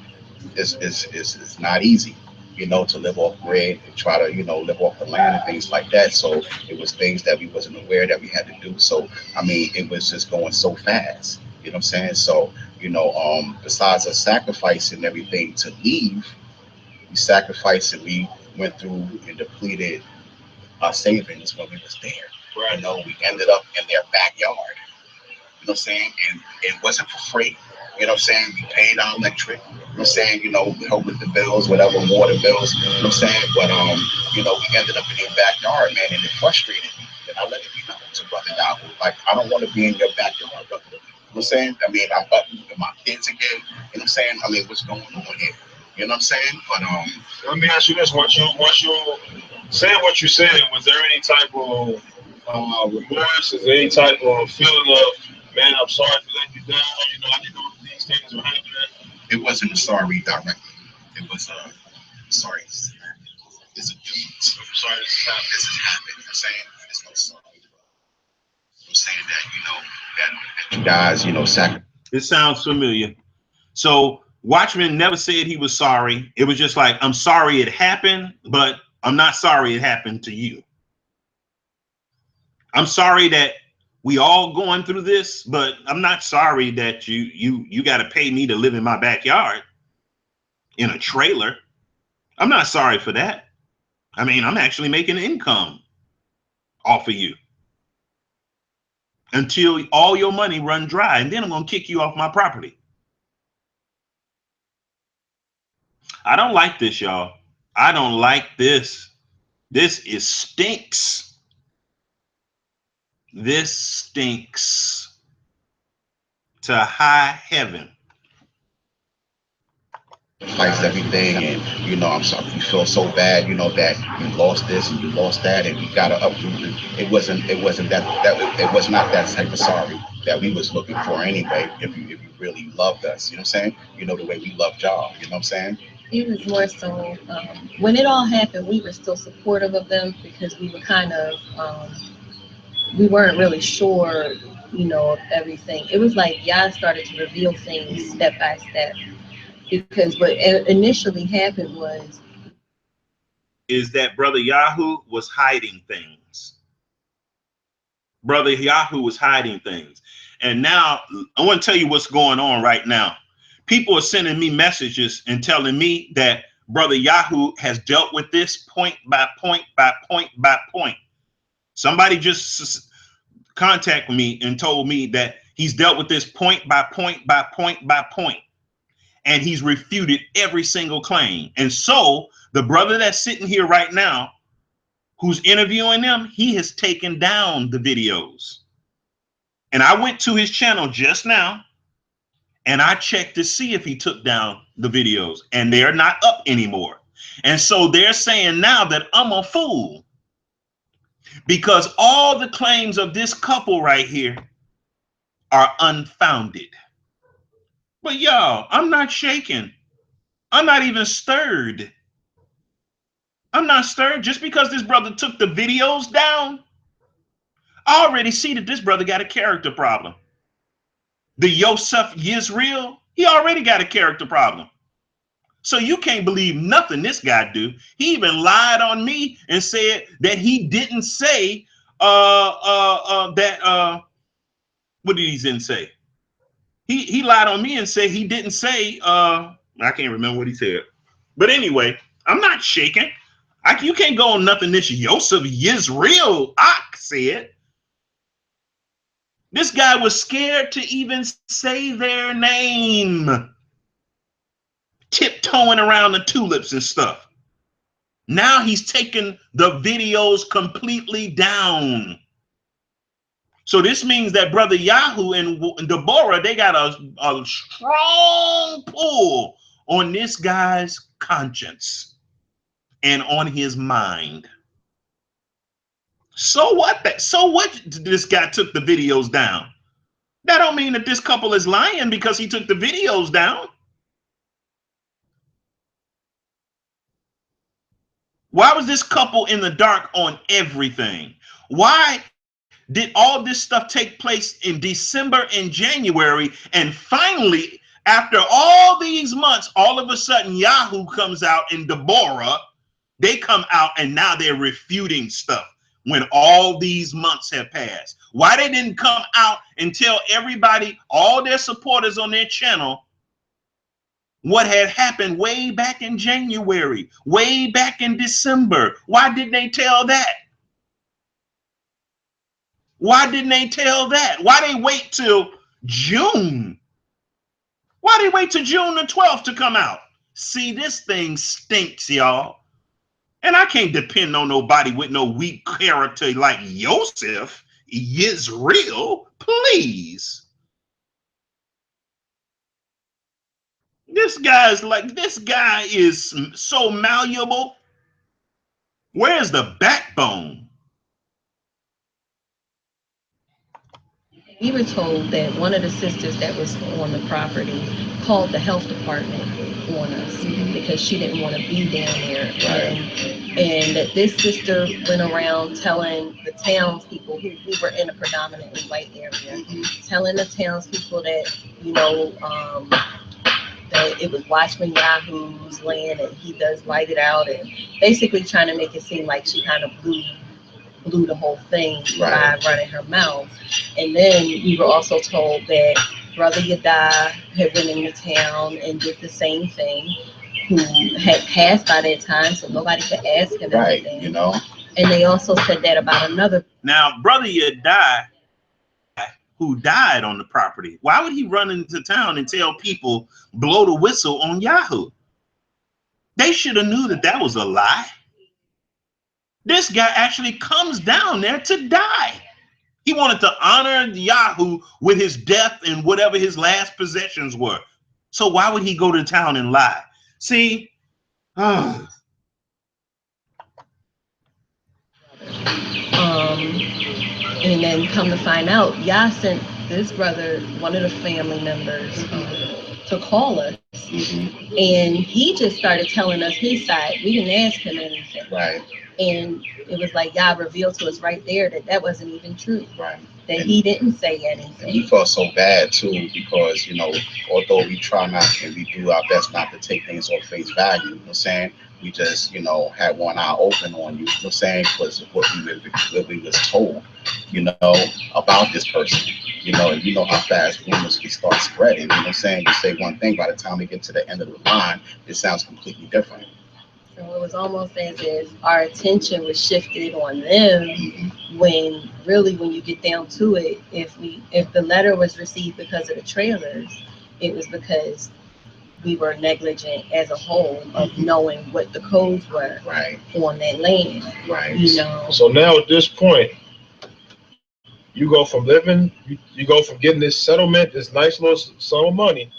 easy, you know, to live off bread and try to, you know, live off the land and things like that. So it was things that we wasn't aware that we had to do. So I mean, it was just going so fast. You know what I'm saying? So, you know, besides us sacrificing everything to leave, we sacrificed and we went through and depleted our savings when we was there. Right. You know, we ended up in their backyard. You know what I'm saying? And it wasn't for free. You know what I'm saying? We paid our electric. You know what I'm saying? You know, we helped with the bills, whatever, water bills. You know what I'm saying? But, you know, we ended up in their backyard, man, and it frustrated me. And I let it be known to Brother Yahoo. Like, I don't want to be in your backyard, brother. You know what I'm saying? I mean, I'm up with my kids again. You know what I'm saying? I mean, what's going on here? You know what I'm saying? But let me ask you this: once you saying what you're saying, was there any type of remorse? Is there any type of feeling of, man, I'm sorry for letting you down? You know, I didn't know these things were happening. It wasn't a sorry directly. It was sorry. It's a difference. I'm sorry this is happening. This is happening. You know what I'm saying? There's no sorry. I'm saying that, you know, that you guys, you know, sacrifice. It sounds familiar. So Watchman never said he was sorry. It was just like, I'm sorry it happened, but I'm not sorry it happened to you. I'm sorry that we all going through this, but I'm not sorry that you got to pay me to live in my backyard in a trailer. I'm not sorry for that. I mean, I'm actually making income off of you until all your money run dry, and then I'm going to kick you off my property. I don't like this, y'all. I don't like this. This is stinks. This stinks to high heaven. Fights everything, and you know, I'm sorry, you feel so bad, you know, that you lost this and you lost that, and you gotta uproot it. It wasn't it was not that type of sorry that we was looking for anyway. If you really loved us, you know what I'm saying? You know, the way we loved y'all, you know what I'm saying? It was more so when it all happened, we were still supportive of them because we were kind of we weren't really sure, you know, of everything. It was like y'all started to reveal things step by step. Because what initially happened was is that Brother Yahoo was hiding things. Brother Yahoo was hiding things. And now I want to tell you what's going on right now. People are sending me messages and telling me that Brother Yahoo has dealt with this point by point by point by point. Somebody just contacted me and told me that he's dealt with this point by point by point by point. And he's refuted every single claim. And so the brother that's sitting here right now, who's interviewing them, he has taken down the videos. And I went to his channel just now and I checked to see if he took down the videos, and they're not up anymore. And so they're saying now that I'm a fool because all the claims of this couple right here are unfounded. But y'all, I'm not shaken. I'm not even stirred. I'm not stirred just because this brother took the videos down. I already see that this brother got a character problem. The Yosef Yisrael, he already got a character problem. So you can't believe nothing this guy do. He even lied on me and said that he didn't say what did he then say? He lied on me and said he didn't say I can't remember what he said. But anyway, I'm not shaking. You can't go on nothing this Yosef Yisrael said. This guy was scared to even say their name, tiptoeing around the tulips and stuff. Now he's taken the videos completely down. So this means that Brother Yahoo and Deborah, they got a strong pull on this guy's conscience and on his mind. So what? So what? This guy took the videos down. That don't mean that this couple is lying because he took the videos down. Why was this couple in the dark on everything? Why did all this stuff take place in December and January? And finally, after all these months, all of a sudden Yahoo comes out and Deborah, they come out and now they're refuting stuff when all these months have passed. Why they didn't come out and tell everybody, all their supporters on their channel, what had happened way back in January, way back in December? Why didn't they tell that? Why didn't they tell that? Why they wait till June? Why they wait till June the 12th to come out? See, this thing stinks, y'all. And I can't depend on nobody with no weak character like Yosef Yisrael, please. This guy is so malleable. Where's the backbone? we were told that one of the sisters that was on the property called the health department on us because she didn't want to be down there. And that this sister went around telling the townspeople who were in a predominantly white area, telling the townspeople that, you know, that it was Watchman Yahoo's land and he does light it out, and basically trying to make it seem like she kind of blew the whole thing by running her mouth. And then we were also told that Brother Yada had went into town and did the same thing, who had passed by that time, so nobody could ask him anything. You know. And they also said that about another. Now, Brother Yada, who died on the property, why would he run into town and tell people blow the whistle on Yahoo? They should have knew that that was a lie. This guy actually comes down there to die. He wanted to honor Yahoo with his death and whatever his last possessions were. So why would he go to town and lie? See, And then come to find out, Yah sent this brother, one of the family members, to call us. And he just started telling us his side. We didn't ask him anything. Right. And it was like Yah revealed to us right there that that wasn't even true. Right. That he didn't say anything. And we felt so bad too, because, you know, although we try not and we do our best not to take things on face value, you know what I'm saying? We just, you know, had one eye open on you, you know what I'm saying? Because of what we was told, you know, about this person. You know, and you know how fast rumors can start spreading. You know what I'm saying? You say one thing, by the time we get to the end of the line, it sounds completely different. So it was almost as if our attention was shifted on them, when really, when you get down to it, if the letter was received because of the trailers, it was because we were negligent as a whole of knowing what the codes were on that land. Right. You know. So now at this point, you go from living, you go from getting this settlement, this nice little sum of money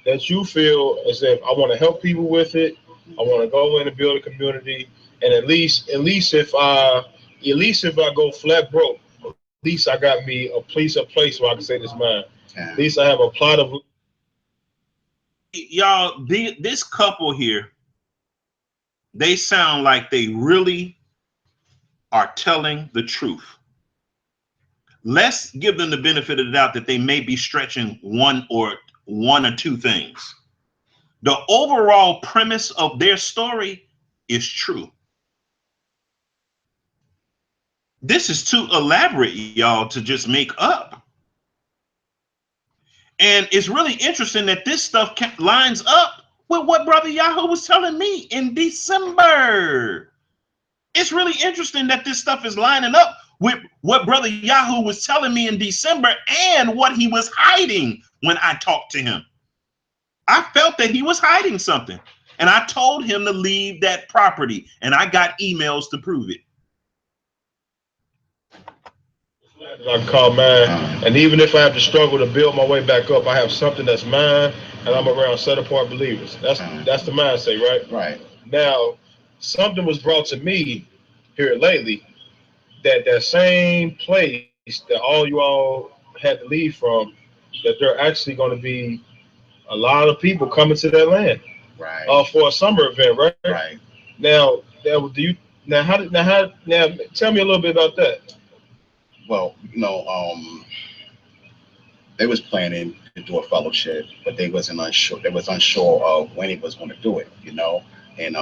that you feel as if I want to help people with it. I want to go in and build a community, and at least if I go flat broke, at least I got me a place where I can say this mine. At least I have a plot of. Y'all, this couple here, they sound like they really are telling the truth. Let's give them the benefit of the doubt that they may be stretching one or two things. The overall premise of their story is true. This is too elaborate, y'all, to just make up. And it's really interesting that this stuff lines up with what Brother Yahoo was telling me in December. It's really interesting that this stuff is lining up with what Brother Yahoo was telling me in December and what he was hiding when I talked to him. I felt that he was hiding something, and I told him to leave that property, and I got emails to prove it. I call mine, and even if I have to struggle to build my way back up, I have something that's mine, and I'm around set apart believers. That's the mindset, right? Right. Now, something was brought to me here lately that same place that all you all had to leave from, that there are actually going to be a lot of people coming to that land, right? For a summer event, right? Right. Now, tell me a little bit about that. Well, you know, they was planning to do a fellowship, but they was unsure of when he was going to do it, you know. And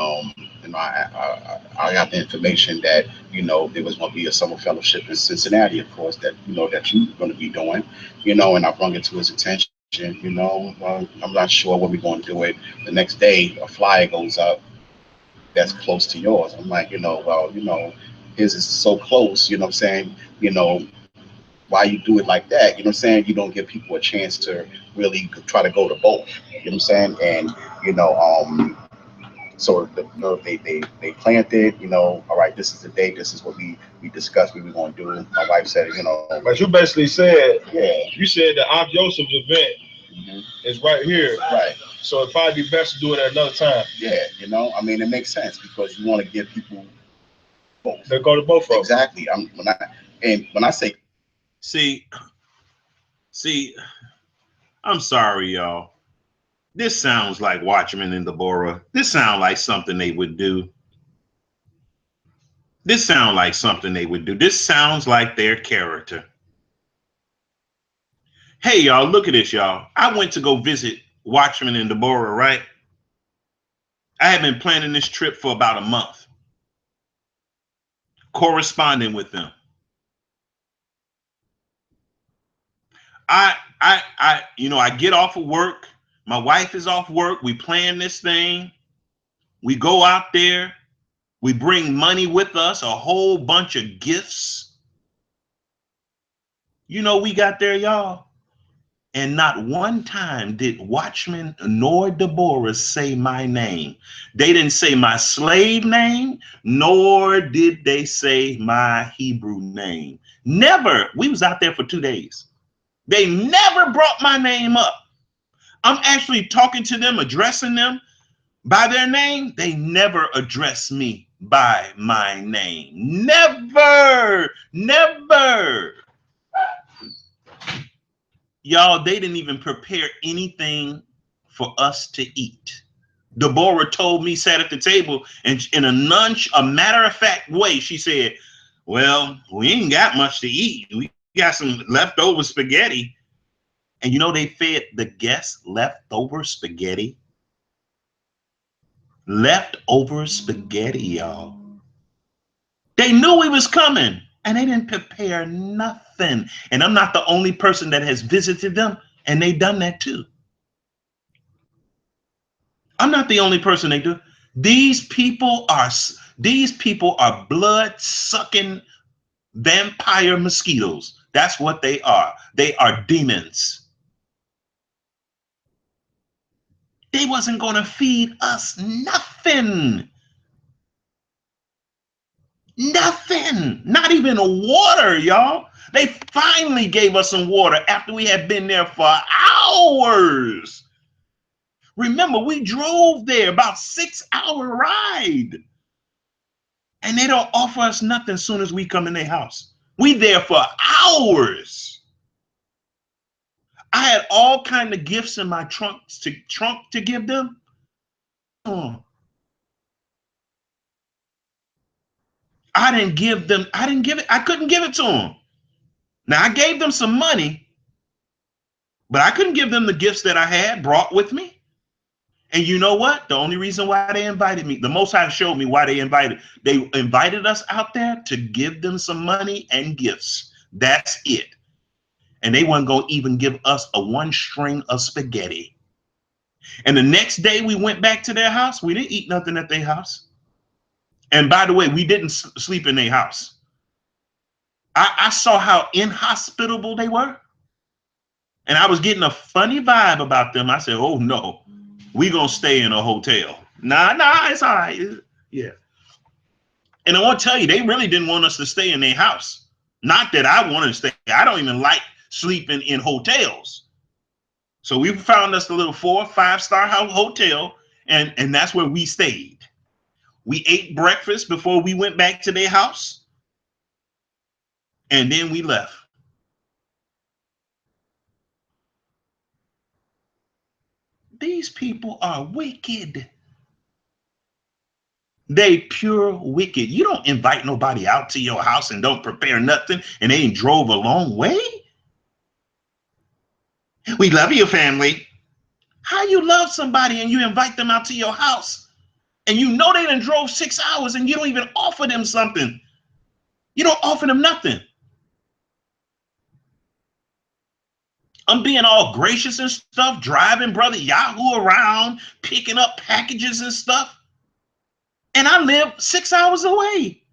you know, I got the information that, you know, there was going to be a summer fellowship in Cincinnati, of course, that, you know, that you're going to be doing, you know, and I brought it to his attention. You know, I'm not sure when we're going to do it. The next day, a flyer goes up that's close to yours. I'm like, you know, well, you know, his is so close, you know what I'm saying? You know, why you do it like that? You know what I'm saying? You don't give people a chance to really try to go to both. You know what I'm saying? And, you know, so you know, they planned it, you know, all right, this is the date, this is what we discussed we were going to do. My wife said, you know. But you basically said, yeah, you said the Ak Yosef's event is right here. Right. So it'd probably be best to do it at another time. Yeah, you know, I mean, it makes sense because you want to give people both. They go to both of them. Exactly. When I say. See, I'm sorry, y'all. This sounds like Watchmen in Deborah. This sounds like something they would do. This sounds like something they would do. This sounds like their character. Hey, y'all, look at this, y'all. I went to go visit Watchmen in Deborah, right? I had been planning this trip for about a month, corresponding with them. You know, I get off of work. My wife is off work. We plan this thing. We go out there. We bring money with us, a whole bunch of gifts. You know, we got there, y'all. And not one time did Watchman nor Deborah say my name. They didn't say my slave name, nor did they say my Hebrew name. Never. We was out there for 2 days. They never brought my name up. I'm actually talking to them, addressing them by their name. They never address me by my name. Never, never. Y'all, they didn't even prepare anything for us to eat. Deborah told me, sat at the table, and in a matter-of-fact way, she said, well, we ain't got much to eat. We got some leftover spaghetti. And you know, they fed the guests leftover spaghetti. Leftover spaghetti, y'all. They knew we was coming, and they didn't prepare nothing. And I'm not the only person that has visited them, and they done that too. I'm not the only person they do. These people are blood-sucking vampire mosquitoes. That's what they are. They are demons. They wasn't going to feed us nothing. Nothing. Not even water, y'all. They finally gave us some water after we had been there for hours. Remember, we drove there, about 6-hour ride. And they don't offer us nothing as soon as we come in their house. We there for hours. I had all kind of gifts in my trunk to give them. Oh. I couldn't give it to them. Now I gave them some money, but I couldn't give them the gifts that I had brought with me. And you know what? The only reason why they invited me, the Most High showed me why they invited us out there to give them some money and gifts. That's it. And they weren't going to even give us a 1 string of spaghetti. And the next day we went back to their house. We didn't eat nothing at their house. And by the way, we didn't sleep in their house. I saw how inhospitable they were. And I was getting a funny vibe about them. I said, oh no, we gonna stay in a hotel. Nah, it's all right. Yeah. And I want to tell you, they really didn't want us to stay in their house. Not that I wanted to stay. I don't even like sleeping in hotels. So we found us a little 4 or 5-star hotel, and that's where we stayed. We ate breakfast before we went back to their house, and then we left. These people are wicked. They pure wicked. You don't invite nobody out to your house and don't prepare nothing, and they ain't drove a long way. We love you, family. How you love somebody and you invite them out to your house and you know they done drove 6 hours and you don't even offer them something? You don't offer them nothing. I'm being all gracious and stuff, driving Brother Yahoo around, picking up packages and stuff. And I live 6 hours away.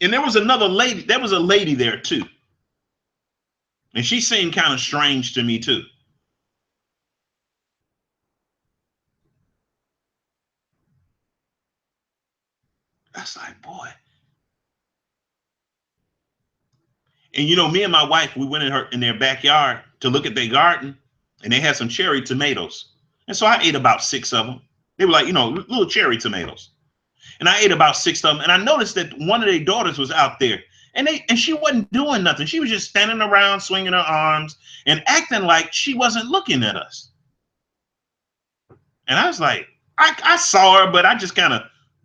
And there was another lady, there was a lady there too. And she seemed kind of strange to me too. That's like, boy. And you know, me and my wife, we went in their backyard to look at their garden, and they had some cherry tomatoes. And so I ate about 6 of them. They were like, you know, little cherry tomatoes. And I ate about 6 of them. And I noticed that one of their daughters was out there, and she wasn't doing nothing. She was just standing around, swinging her arms and acting like she wasn't looking at us. And I was like, I saw her, but I just kind of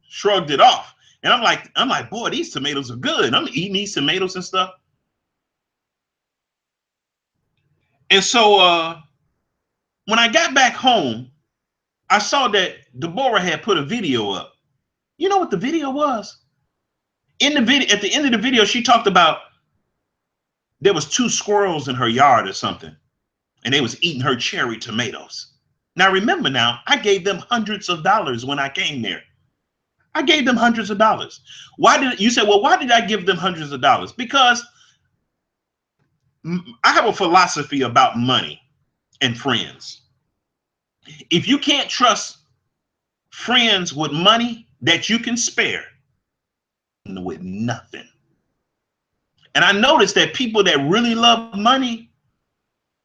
shrugged it off. And I'm like, boy, these tomatoes are good. I'm eating these tomatoes and stuff. And so when I got back home, I saw that Deborah had put a video up. You know what the video was? In the video, at the end of the video, she talked about there was 2 squirrels in her yard or something, and they was eating her cherry tomatoes. Now remember, now I gave them hundreds of dollars when I came there. I gave them hundreds of dollars. Why did you say, well, why did I give them hundreds of dollars? Because I have a philosophy about money and friends. If you can't trust friends with money that you can spare, with nothing. And I noticed that people that really love money,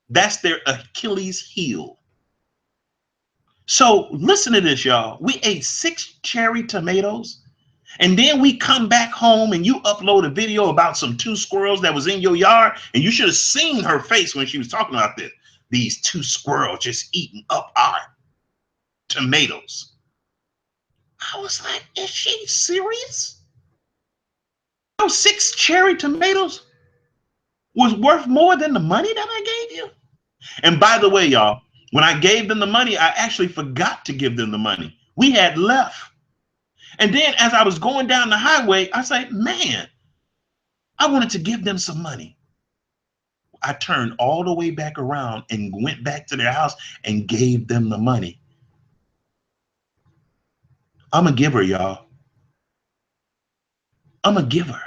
that's their Achilles heel. So listen to this, y'all. We ate 6 cherry tomatoes, and then we come back home and you upload a video about some 2 squirrels that was in your yard, and you should have seen her face when she was talking about this. These 2 squirrels just eating up our tomatoes. I was like, is she serious? Those 6 cherry tomatoes was worth more than the money that I gave you? And by the way, y'all, when I gave them the money, I actually forgot to give them the money. We had left. And then as I was going down the highway, I said, man, I wanted to give them some money. I turned all the way back around and went back to their house and gave them the money. I'm a giver, y'all. I'm a giver.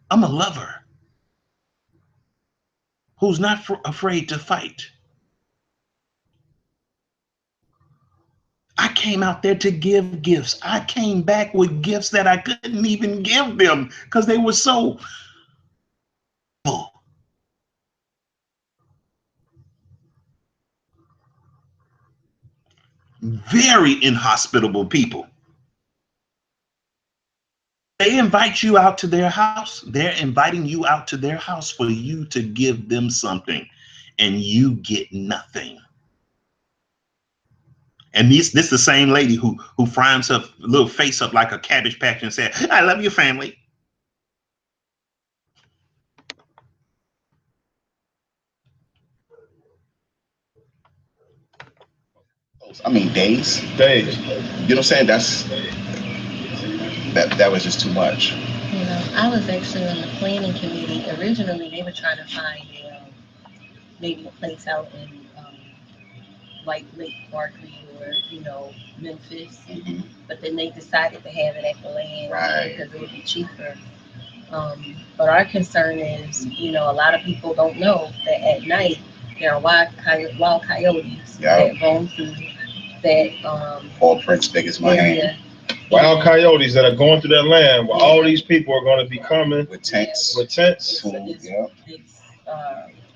I'm a lover who's not afraid to fight. I came out there to give gifts. I came back with gifts that I couldn't even give them because they were so full. Very inhospitable people. They invite you out to their house. They're inviting you out to their house for you to give them something, and you get nothing. And this the same lady who frowns her little face up like a Cabbage Patch and said, I love your family. I mean, days. You know what I'm saying? That was just too much. You know, I was actually on the planning committee. Originally, they were trying to find maybe a place out in like Lake Barkley or, Memphis. Mm-hmm. But then they decided to have it at the land because it would be cheaper. But our concern is, a lot of people don't know that at night there are wild coyotes that roam through that Paw prints big as my hand. Wild coyotes that are going through that land where all these people are going to be coming with tents. It's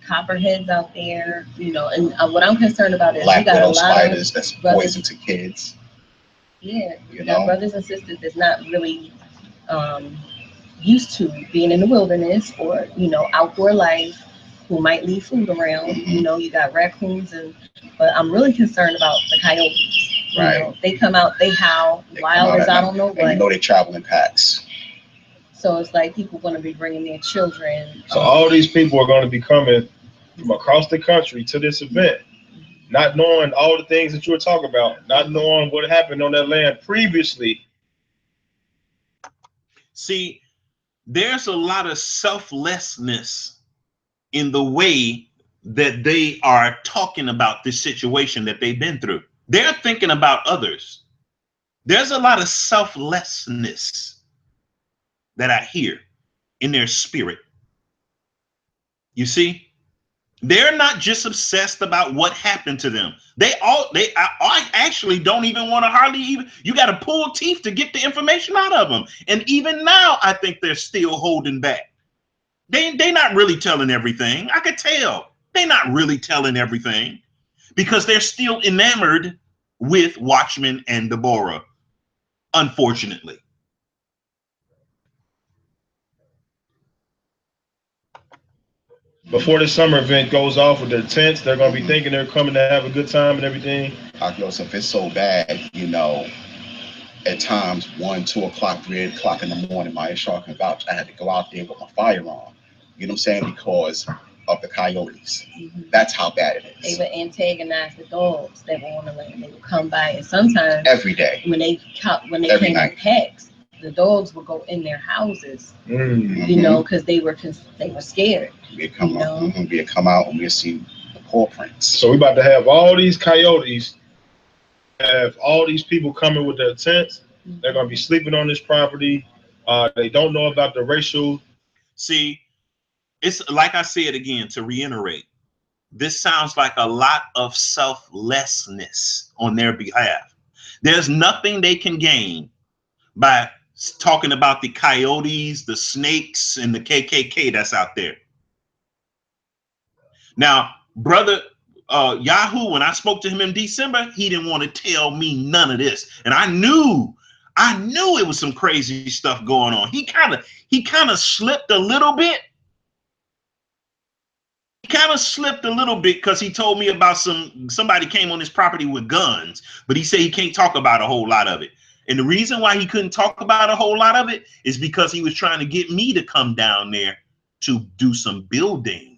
copperheads out there, and what I'm concerned about is Black you got widow a lot spiders of that's poison to kids. Yeah, you got brothers and sisters that's not really used to being in the wilderness or outdoor life, who might leave food around. Mm-hmm. You got raccoons, but I'm really concerned about the coyotes. They come out, they howl, wild as I don't know what. And they travel in packs. So it's like people going to be bringing their children. So all these people are going to be coming from across the country to this event, not knowing all the things that you were talking about, not knowing what happened on that land previously. See, there's a lot of selflessness in the way that they are talking about this situation that they've been through. They're thinking about others. There's a lot of selflessness that I hear in their spirit. You see, they're not just obsessed about what happened to them. I actually don't even want to you got to pull teeth to get the information out of them. And even now, I think they're still holding back. They're not really telling everything. I could tell they're not really telling everything because they're still enamored with Watchmen and Deborah, unfortunately. Before the summer event goes off with their tents, they're going to be thinking they're coming to have a good time and everything. If it's so bad, at times 1, 2 o'clock, 3 o'clock in the morning, my Shaw can vouch, I had to go out there with my firearm. You know what I'm saying? Because of the coyotes. Mm-hmm. That's how bad it is. They would antagonize the dogs that were on the land. They would come by, and sometimes every day when they came in packs, the dogs would go in their houses. Mm-hmm. Because they were scared. We'd come out and we'd see the paw prints. So we about to have all these coyotes, have all these people coming with their tents, They're going to be sleeping on this property. They don't know about the racial. See, it's like I said again, to reiterate, this sounds like a lot of selflessness on their behalf. There's nothing they can gain by talking about the coyotes, the snakes, and the KKK that's out there. Now, brother Yahoo, when I spoke to him in December, he didn't want to tell me none of this. And I knew it was some crazy stuff going on. He kind of slipped a little bit. He kind of slipped a little bit because he told me about somebody came on his property with guns, but he said he can't talk about a whole lot of it. And the reason why he couldn't talk about a whole lot of it is because he was trying to get me to come down there to do some building.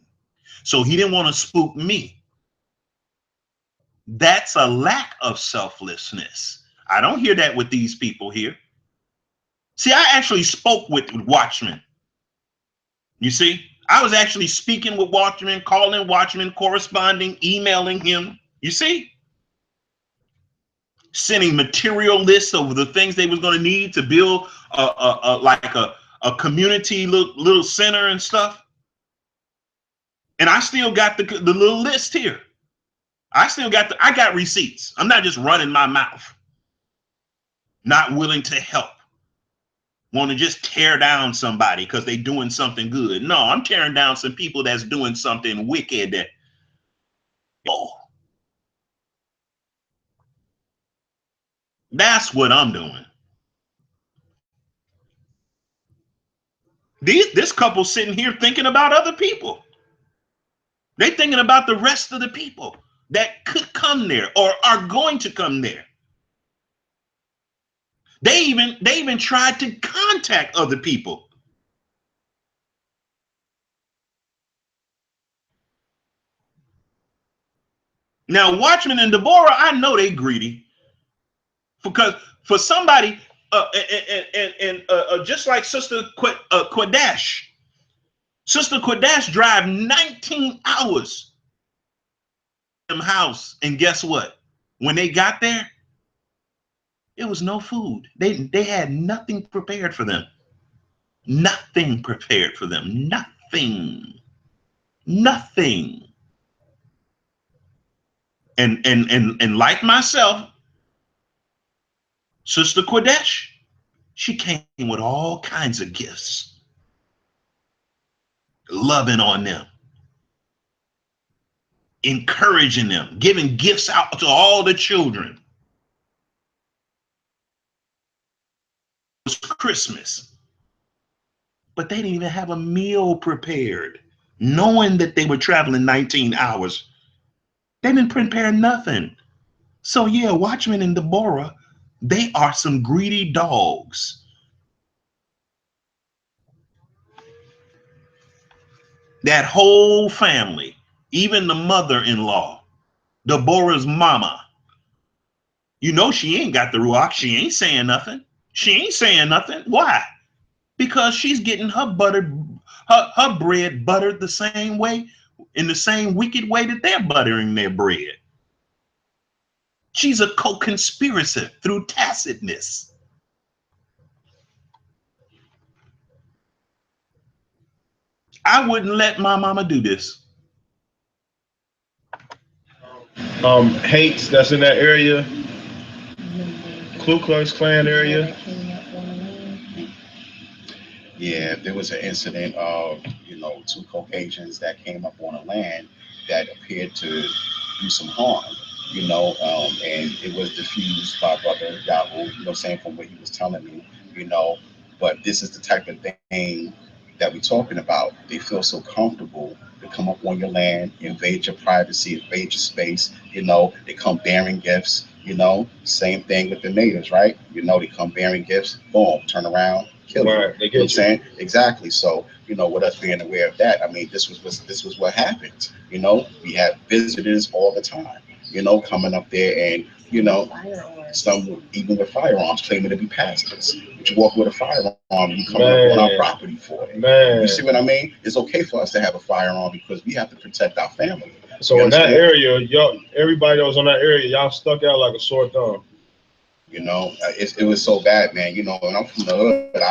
So he didn't want to spook me. That's a lack of selflessness. I don't hear that with these people here. See, I actually spoke with Watchmen. You see, I was actually speaking with Watchmen, calling Watchmen, corresponding, emailing him. You see, sending material lists of the things they was going to need to build a community little center and stuff. And I still got the little list here. I got receipts. I'm not just running my mouth. Not willing to help. Want to just tear down somebody because they're doing something good. No, I'm tearing down some people that's doing something wicked. That's what I'm doing. This couple sitting here thinking about other people. They're thinking about the rest of the people that could come there or are going to come there. They even tried to contact other people. Now, Watchmen and Deborah, I know they greedy, because for somebody just like Sister Quadash, Sister Quadash drive 19 hours from house, and guess what? When they got there, it was no food. They had nothing prepared for them. Nothing prepared for them. Nothing. And like myself, Sister Quadash, she came with all kinds of gifts, loving on them, encouraging them, giving gifts out to all the children. It was Christmas, but they didn't even have a meal prepared, knowing that they were traveling 19 hours. They didn't prepare nothing. So yeah, Watchmen and Deborah, they are some greedy dogs. That whole family, even the mother-in-law, Deborah's mama, you know she ain't got the ruach. She ain't saying nothing. She ain't saying nothing. Why? Because she's getting her bread buttered the same way, in the same wicked way that they're buttering their bread. She's a co-conspirator through tacitness. I wouldn't let my mama do this. Hates that's in that area, Ku Klux Klan area. Yeah, there was an incident of, two Caucasians that came up on a land that appeared to do some harm, and it was diffused by Brother Yahoo, saying from what he was telling me, but this is the type of thing that we're talking about. They feel so comfortable to come up on your land, invade your privacy, invade your space, they come bearing gifts, same thing with the natives, right? They come bearing gifts, boom, turn around, kill you. Right, You know what I'm saying? Exactly. So, with us being aware of that, I mean, this was what happened. We have visitors all the time, coming up there, and some even with firearms claiming to be pastors. But you walk with a firearm, you come up on our property for it. Man. You see what I mean? It's okay for us to have a firearm because we have to protect our family. So in that area, y'all, everybody that was on that area, y'all stuck out like a sore thumb. You know, it was so bad, man. You know, and I'm from the hood.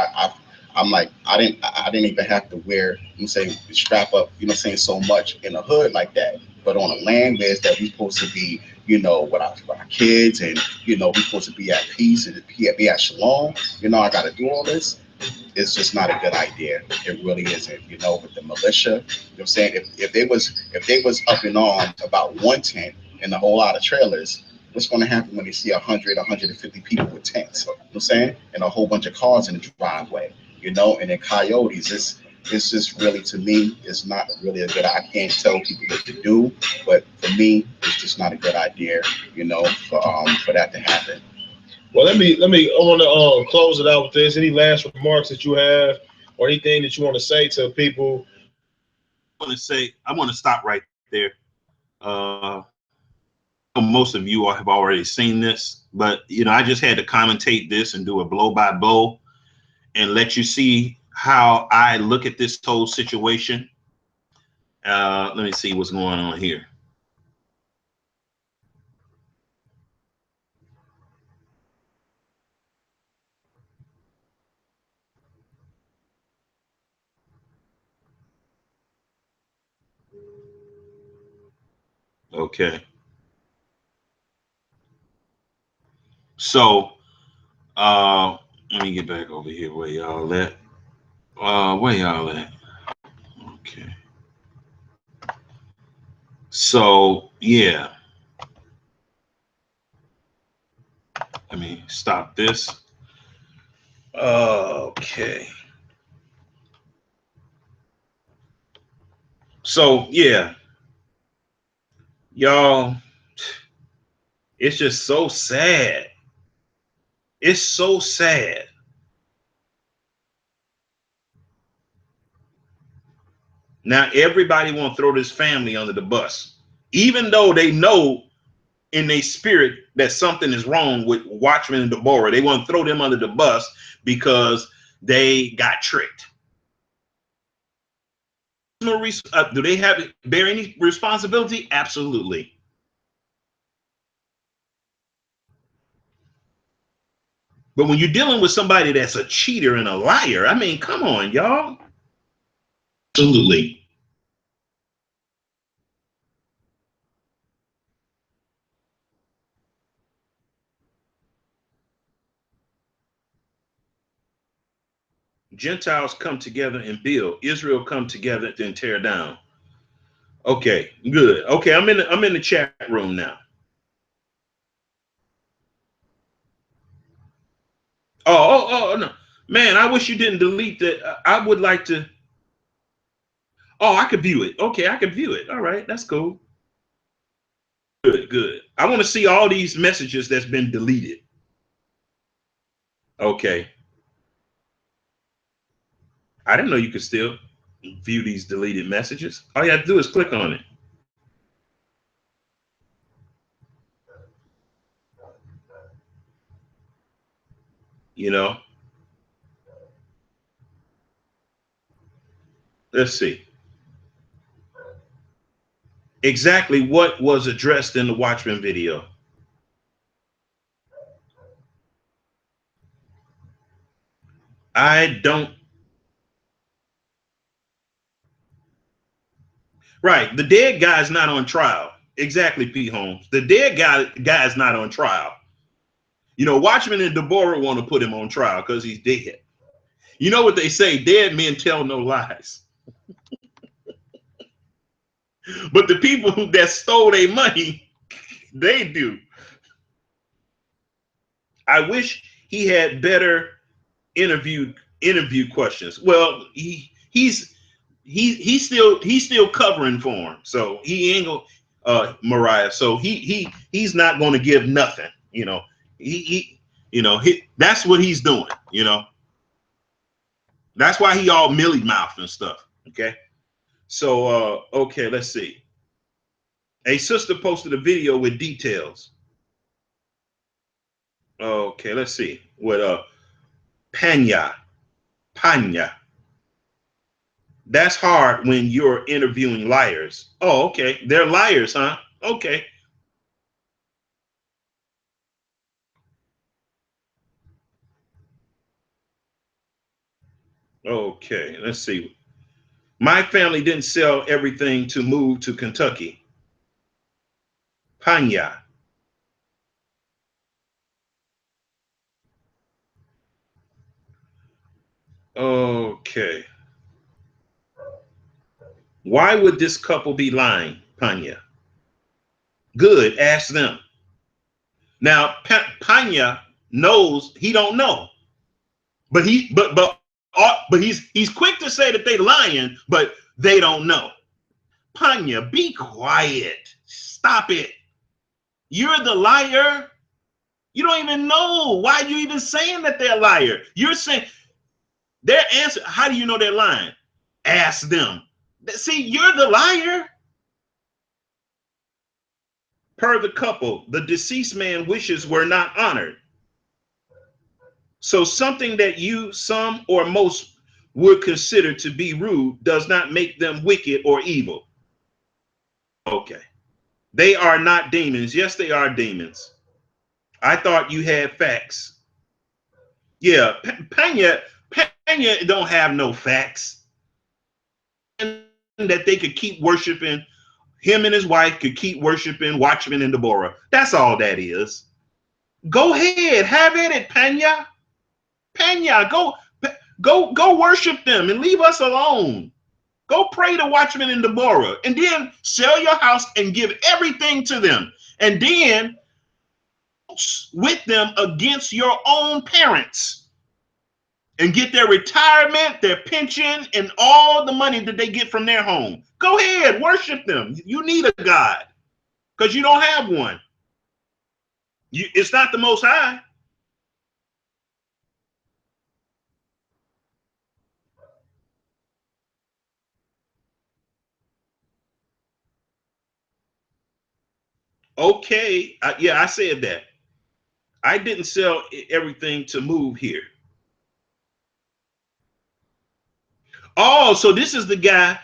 I'm like, I didn't even have to wear, I'm saying, strap up, you know, saying so much in the hood like that. But on a land base that we supposed to be, you know, with our kids, and you know, we supposed to be at peace and be at shalom. You know, I got to do all this. It's just not a good idea. It really isn't. You know, with the militia, you know what I'm saying? If they was up in arms about one tent and a whole lot of trailers, what's going to happen when they see 100, 150 people with tents? You know what I'm saying? And a whole bunch of cars in the driveway. You know, and then coyotes. It's just really, to me, it's not really a good. I can't tell people what to do, but for me, it's just not a good idea. You know, for that to happen. Well, let me. I want to close it out with this. Any last remarks that you have, or anything that you want to say to people? I want to stop right there. Most of you all have already seen this, but you know, I just had to commentate this and do a blow by blow and let you see how I look at this whole situation. Let me see what's going on here. Okay. So, let me get back over here where y'all at. Where y'all at? Okay. So, yeah. Let me stop this. Okay. So, yeah. Y'all, it's just so sad. It's so sad. Now everybody want to throw this family under the bus, even though they know in their spirit that something is wrong with Watchman and Deborah. They want to throw them under the bus because they got tricked. Do they bear any responsibility? Absolutely. But when you're dealing with somebody that's a cheater and a liar, I mean, come on, y'all. Absolutely. Gentiles come together and build. Israel come together and tear down. Okay, good. Okay, I'm in the chat room now. Oh no, man! I wish you didn't delete that. I would like to. Oh, I could view it. Okay, I could view it. All right, that's cool. Good, good. I want to see all these messages that's been deleted. Okay. I didn't know you could still view these deleted messages. All you have to do is click on it. You know. Let's see. Exactly what was addressed in the Watchmen video. I don't. Right. The dead guy is not on trial. Exactly, P. Holmes. The dead guy is not on trial. You know, Watchmen and Deborah want to put him on trial because he's dead. You know what they say? Dead men tell no lies. But the people that stole their money, they do. I wish he had better interview questions. Well, he's still covering for him, so he ain't gonna Mariah. So he's not gonna give nothing. You know, that's what he's doing. You know, that's why he all milly mouthed and stuff. Okay, so okay, let's see. A sister posted a video with details. Okay, let's see what Panya. That's hard when you're interviewing liars. Oh, okay. They're liars, huh? Okay. Okay, let's see. My family didn't sell everything to move to Kentucky. Panya. Okay. Why would this couple be lying, Panya? Good, ask them. Now, Panya knows he don't know, but he's quick to say that they lying, but they don't know. Panya, be quiet. Stop it. You're the liar. You don't even know. Why are you even saying that they're a liar? You're saying their answer. How do you know they're lying? Ask them. See, you're the liar. Per the couple, the deceased man wishes were not honored. So something that you, some, or most would consider to be rude does not make them wicked or evil. Okay. They are not demons. Yes, they are demons. I thought you had facts. Yeah, Pena don't have no facts. And that they could keep worshiping, him and his wife could keep worshiping Watchman and Deborah. That's all that is. Go ahead, have at it, Pena. Pena, go worship them and leave us alone. Go pray to Watchman and Deborah, and then sell your house and give everything to them, and then with them against your own parents, and get their retirement, their pension, and all the money that they get from their home. Go ahead, worship them. You need a God because you don't have one. It's not the Most High. Okay, yeah, I said that. I didn't sell everything to move here. Oh, so this is the guy.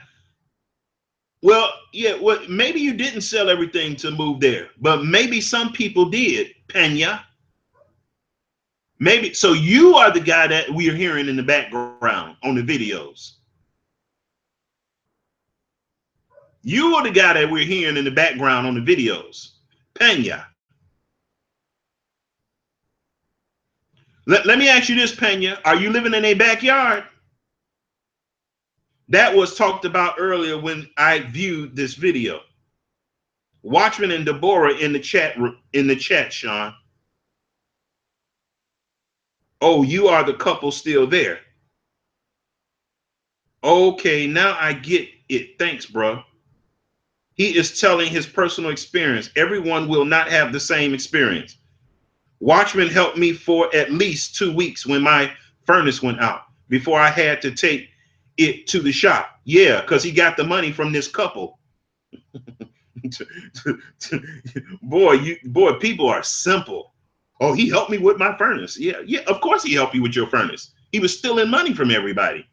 Well, yeah, well, maybe you didn't sell everything to move there, but maybe some people did, Pena. Maybe, so you are the guy that we're hearing in the background on the videos. You are the guy that we're hearing in the background on the videos, Pena. Let me ask you this, Pena. Are you living in a backyard? That was talked about earlier when I viewed this video. Watchman and Deborah in the chat, Sean. Oh, you are the couple still there. Okay, now I get it. Thanks, bro. He is telling his personal experience. Everyone will not have the same experience. Watchman helped me for at least 2 weeks when my furnace went out before I had to take it to the shop. Yeah, because he got the money from this couple. Boy, people are simple. Oh, he helped me with my furnace. Yeah, of course he helped you with your furnace. He was stealing money from everybody.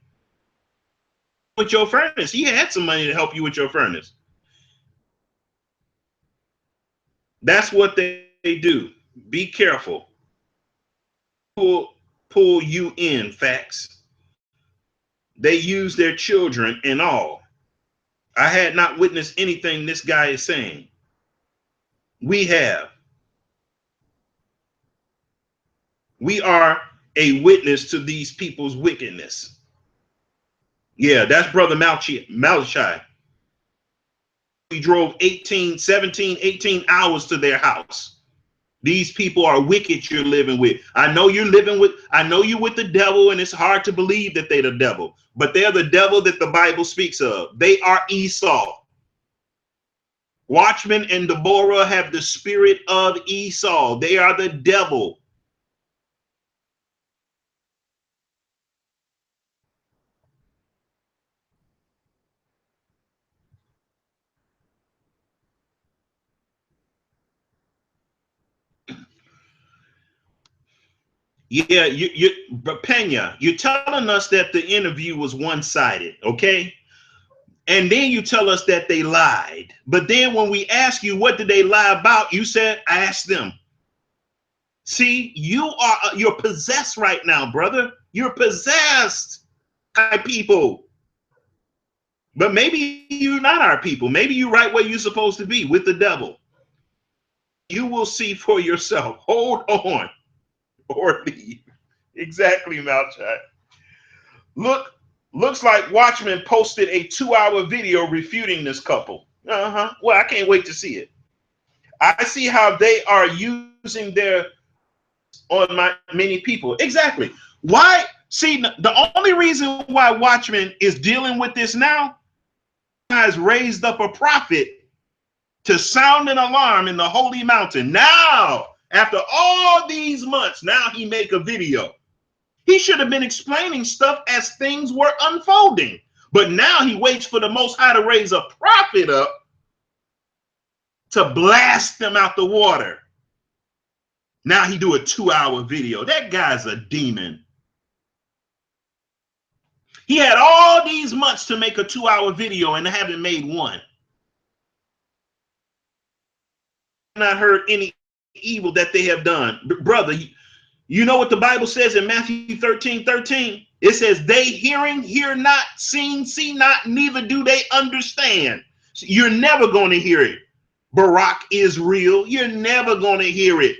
With your furnace, he had some money to help you with your furnace. That's what they do. Be careful. Pull you in, facts. They use their children and all. I had not witnessed anything this guy is saying. We have. We are a witness to these people's wickedness. Yeah, that's Brother Malachi. We drove 17, 18 hours to their house. These people are wicked you're living with. I know you're with the devil, and it's hard to believe that they're the devil, but they're the devil that the Bible speaks of. They are Esau. Watchman and Deborah have the spirit of Esau. They are the devil. Yeah, but Pena, you're telling us that the interview was one-sided, okay? And then you tell us that they lied. But then when we ask you what did they lie about, you said, ask them. See, you're possessed right now, brother. You're possessed. my people. But maybe you're not our people. Maybe you're right where you're supposed to be with the devil. You will see for yourself. Hold on or leave. Exactly, Malchai. Looks like Watchmen posted a 2-hour video refuting this couple. Well, I can't wait to see it. I see how they are using their on my many people. Exactly. Why? See, the only reason why Watchmen is dealing with this now has raised up a prophet to sound an alarm in the holy mountain. Now, after all these months, now he make a video. He should have been explaining stuff as things were unfolding. But now he waits for the Most High to raise a prophet up to blast them out the water. Now he do a 2-hour video. That guy's a demon. He had all these months to make a 2-hour video and haven't made one. Not heard any evil that they have done. Brother, you know what the Bible says in Matthew 13:13? It says, they hearing, hear not, seeing, see not, neither do they understand. So you're never going to hear it. Barak is real. You're never going to hear it.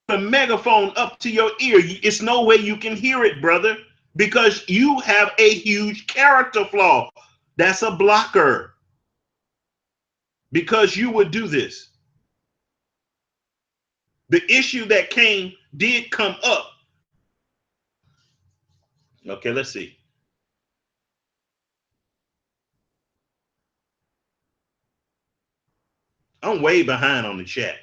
The megaphone up to your ear. It's no way you can hear it, brother, because you have a huge character flaw. That's a blocker. Because you would do this. The issue that did come up. Okay, let's see. I'm way behind on the chat.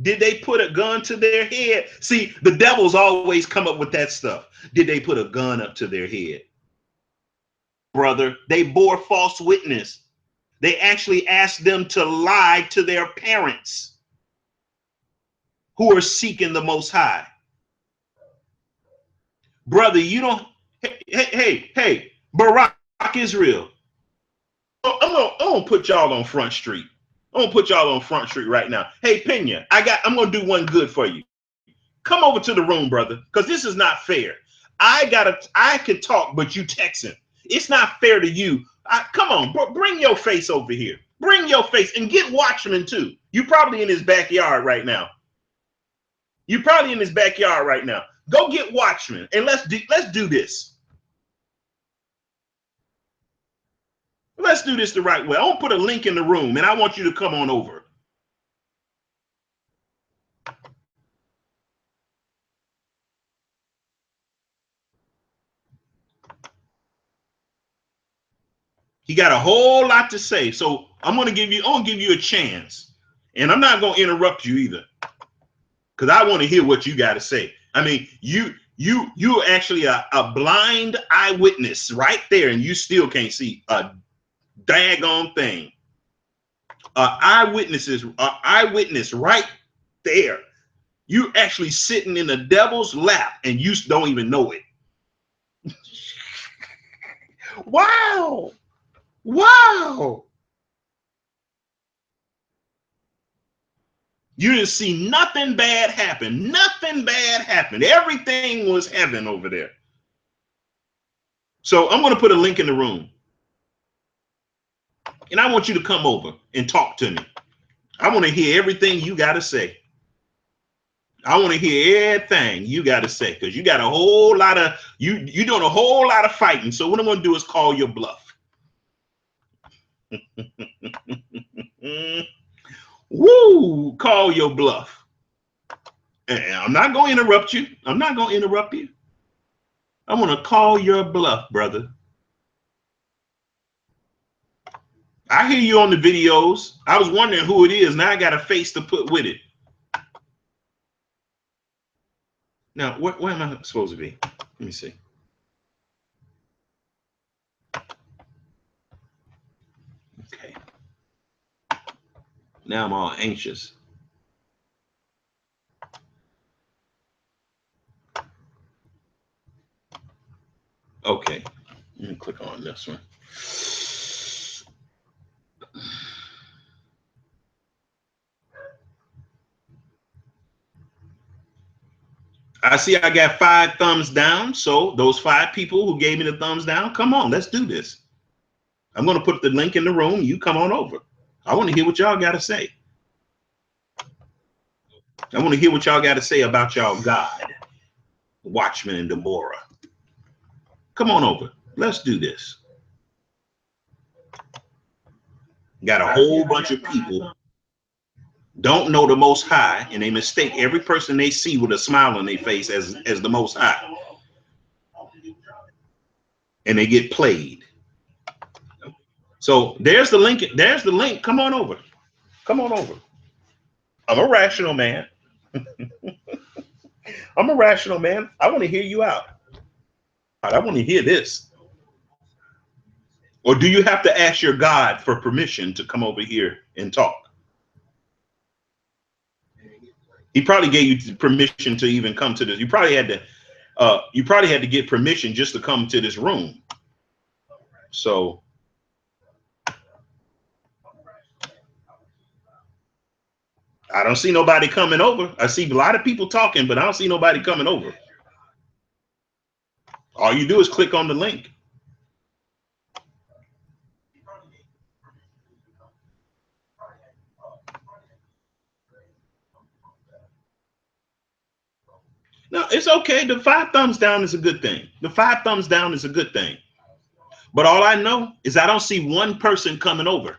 Did they put a gun to their head? See, the devils always come up with that stuff. Did they put a gun up to their head? Brother, they bore false witness. They actually asked them to lie to their parents who are seeking the Most High. Brother, you don't, hey, Barak Israel. I'm gonna put y'all on Front Street. I'm gonna put y'all on Front Street right now. Hey, Pena, I'm gonna do one good for you. Come over to the room, brother, because this is not fair. I can talk, but you texting. It's not fair to you. Come on, bring your face over here. Bring your face and get Watchman too. You probably in his backyard right now. You probably in his backyard right now. Go get Watchman and let's do this. Let's do this the right way. I'll put a link in the room and I want you to come on over. He got a whole lot to say. So I'm gonna give you a chance. And I'm not gonna interrupt you either. Because I want to hear what you got to say. I mean, you're actually a blind eyewitness right there, and you still can't see a daggone thing. Eyewitness right there. You actually sitting in the devil's lap, and you don't even know it. Wow. You didn't see nothing bad happen. Nothing bad happened. Everything was heaven over there. So I'm going to put a link in the room. And I want you to come over and talk to me. I want to hear everything you got to say. I want to hear everything you got to say, because you got a whole lot of, you're doing a whole lot of fighting. So what I'm going to do is call your bluff. Woo, call your bluff. And I'm not going to interrupt you. I'm not going to interrupt you. I'm going to call your bluff, brother. I hear you on the videos. I was wondering who it is. Now I got a face to put with it. Now, where am I supposed to be? Let me see. Okay. Now I'm all anxious. Okay. Let me click on this one. I see I got 5 thumbs down. So those 5 people who gave me the thumbs down, come on, let's do this. I'm going to put the link in the room. You come on over. I want to hear what y'all got to say. I want to hear what y'all got to say about y'all God, Watchman and Deborah. Come on over. Let's do this. Got a whole bunch of people don't know the Most High, and they mistake every person they see with a smile on their face as the Most High. And they get played. So there's the link. There's the link. Come on over. Come on over. I'm a rational man. I'm a rational man. I want to hear you out. I want to hear this. Or do you have to ask your God for permission to come over here and talk? He probably gave you permission to even come to this. You probably had to get permission just to come to this room. So I don't see nobody coming over. I see a lot of people talking, but I don't see nobody coming over. All you do is click on the link. No, it's okay. The 5 thumbs down is a good thing. The 5 thumbs down is a good thing. But all I know is I don't see one person coming over.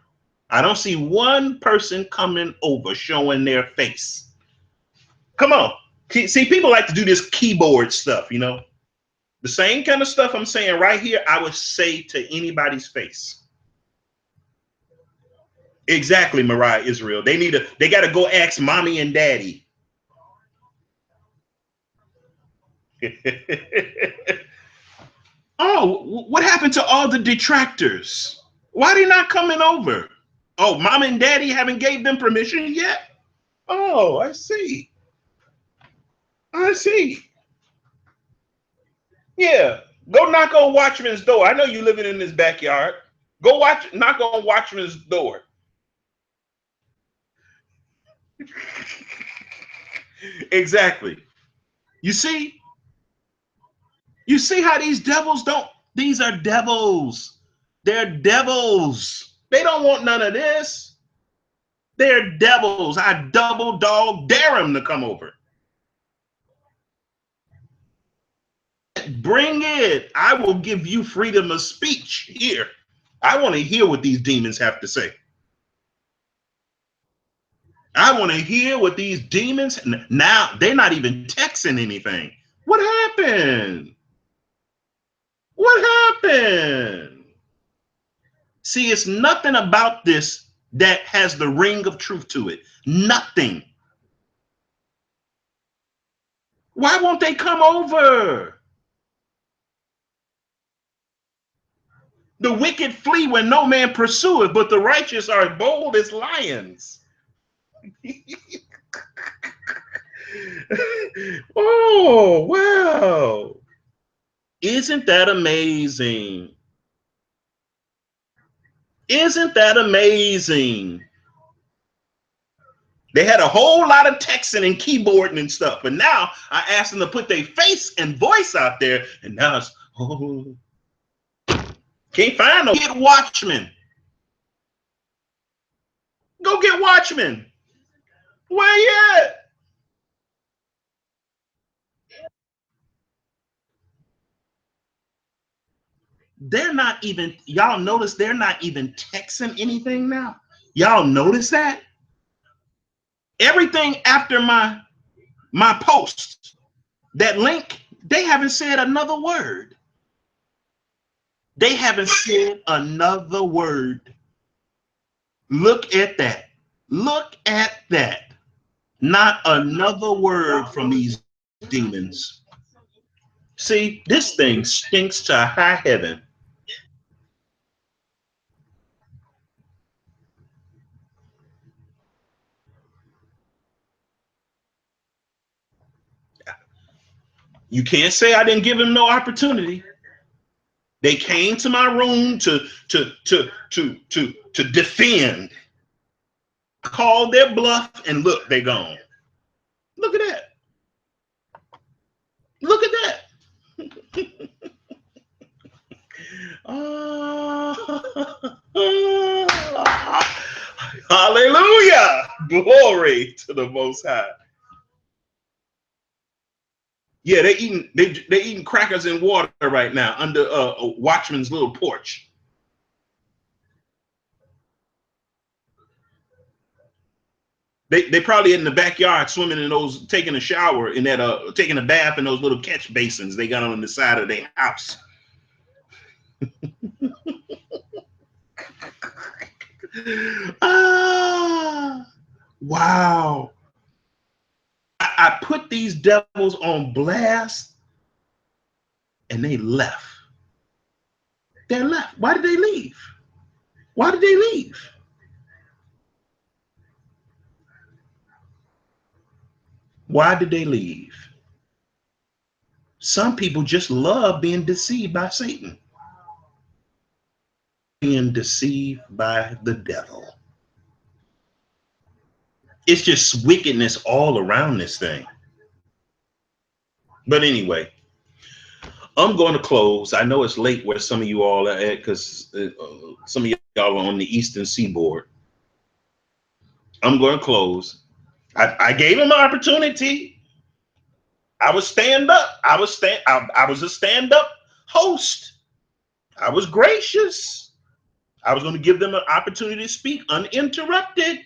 I don't see one person coming over showing their face. Come on. See, people like to do this keyboard stuff, you know. The same kind of stuff I'm saying right here, I would say to anybody's face. Exactly, Mariah Israel. They got to go ask mommy and daddy. Oh, what happened to all the detractors? Why they not coming over? Oh, mom and daddy haven't gave them permission yet? Oh, I see. I see. Yeah, go knock on Watchman's door. I know you living in this backyard. Go knock on Watchman's door. Exactly. You see how these devils don't, these are devils. They're devils. They don't want none of this. They're devils. I double dog dare them to come over. Bring it. I will give you freedom of speech here. I want to hear what these demons have to say. I want to hear what these demons, now they're not even texting anything. What happened? What happened? See, it's nothing about this that has the ring of truth to it. Nothing. Why won't they come over? The wicked flee when no man pursueth, but the righteous are bold as lions. Oh, wow. Isn't that amazing? Isn't that amazing? They had a whole lot of texting and keyboarding and stuff, but now I asked them to put their face and voice out there, and now it's, oh, can't find no get Watchman. Go get Watchman. Where you at? They're not even, y'all notice they're not even texting anything now? Y'all notice that? Everything after my post, that link, they haven't said another word. They haven't said another word. Look at that. Look at that. Not another word from these demons. See, this thing stinks to high heaven. You can't say I didn't give him no opportunity. They came to my room to defend. Called their bluff, and look, they gone. Look at that. Look at that. Hallelujah. Glory to the Most High. Yeah, they eating crackers and water right now under a watchman's little porch. They probably in the backyard swimming in those, taking a shower in that taking a bath in those little catch basins they got on the side of their house. Ah, wow. I put these devils on blast and they left. They're left. Why did they leave? Why did they leave? Why did they leave? Some people just love being deceived by Satan. Being deceived by the devil. It's just wickedness all around this thing. But anyway, I'm going to close. I know it's late where some of you all are at, because some of y'all are on the Eastern Seaboard. I'm going to close. I gave him an opportunity. I was stand up. I was a stand-up host. I was gracious. I was going to give them an opportunity to speak uninterrupted.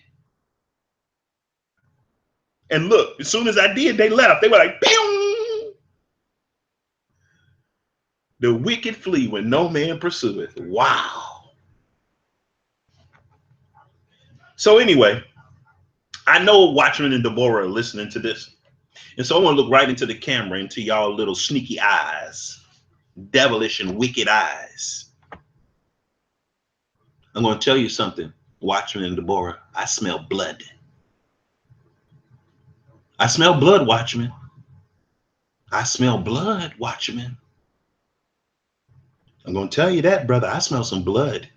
And look, as soon as I did, they left. They were like, pew! The wicked flee when no man pursueth. Wow. So anyway, I know Watchman and Deborah are listening to this. And so I want to look right into the camera, into y'all little sneaky eyes, devilish and wicked eyes. I'm going to tell you something, Watchman and Deborah. I smell blood. I smell blood, Watchman. I smell blood, Watchman. I'm going to tell you that, brother. I smell some blood.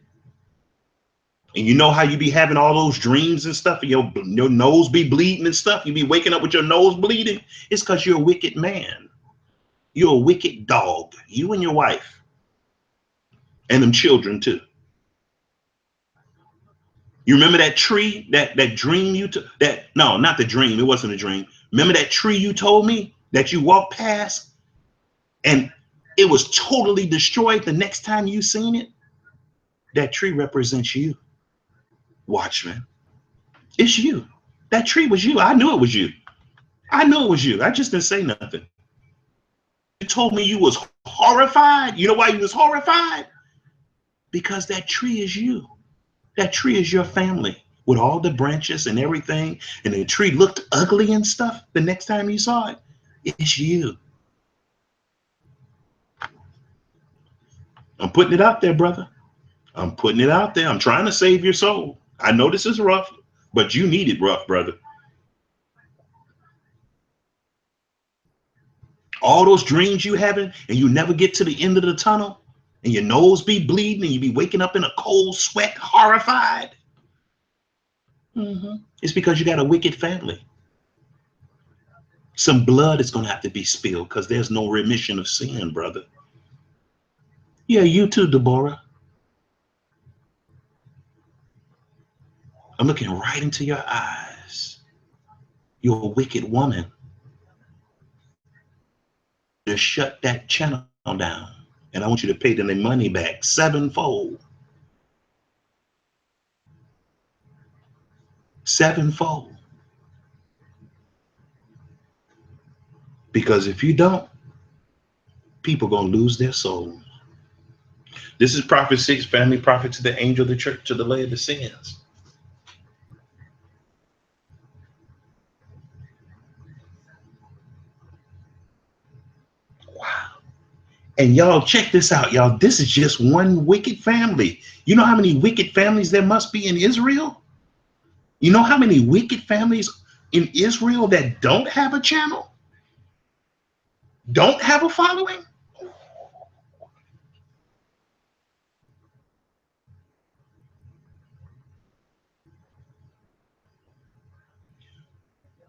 And you know how you be having all those dreams and stuff, and your nose be bleeding and stuff? You be waking up with your nose bleeding? It's because you're a wicked man. You're a wicked dog. You and your wife. And them children too. You remember that tree, that dream you took? No, not the dream. It wasn't a dream. Remember that tree you told me that you walked past and it was totally destroyed the next time you seen it? That tree represents you, Watchman. It's you. That tree was you. I knew it was you. I knew it was you. I just didn't say nothing. You told me you was horrified. You know why you was horrified? Because that tree is you. That tree is your family with all the branches and everything. And the tree looked ugly and stuff the next time you saw it. It's you. I'm putting it out there, brother. I'm putting it out there. I'm trying to save your soul. I know this is rough, but you need it rough, brother. All those dreams you having and you never get to the end of the tunnel and your nose be bleeding and you be waking up in a cold sweat, horrified. It's because you got a wicked family. Some blood is going to have to be spilled because there's no remission of sin, brother. Yeah, you too, Deborah. I'm looking right into your eyes. You're a wicked woman. Just shut that channel down. And I want you to pay them their money back sevenfold. Sevenfold. Because if you don't, people going to lose their soul. This is Prophet 6, family prophet to the angel of the church, to the Laodiceans. Wow. And y'all check this out, y'all. This is just one wicked family. You know how many wicked families there must be in Israel? You know how many wicked families in Israel that don't have a channel? Don't have a following?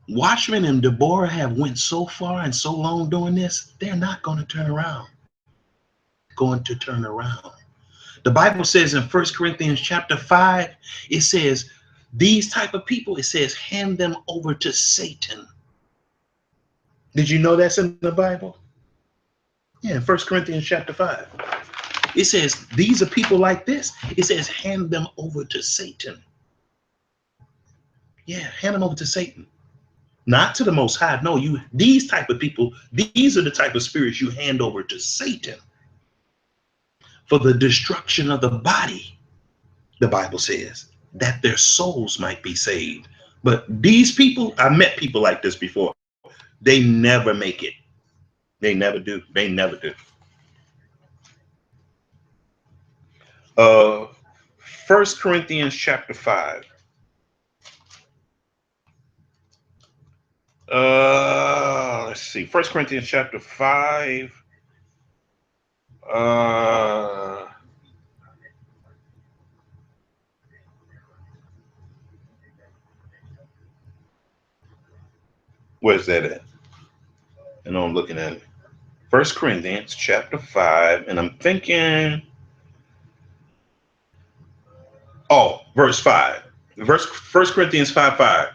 Watchmen and Deborah have went so far and so long doing this, they're not going to turn around. Going to turn around. The Bible says in 1 Corinthians chapter 5, it says, these type of people, it says, hand them over to Satan. Did you know that's in the Bible? Yeah, in 1 Corinthians chapter 5. It says, these are people like this. It says, hand them over to Satan. Yeah, hand them over to Satan. Not to the Most High. No, these type of people, these are the type of spirits you hand over to Satan for the destruction of the body, the Bible says, that their souls might be saved. But these people, I met people like this before. They never make it. They never do. They never do. 1 Corinthians chapter 5. Let's see. 1 Corinthians chapter 5. Where's that at? I know I'm looking at it. 1 Corinthians chapter 5, and I'm thinking, oh, verse 5. 1 Corinthians 5:5.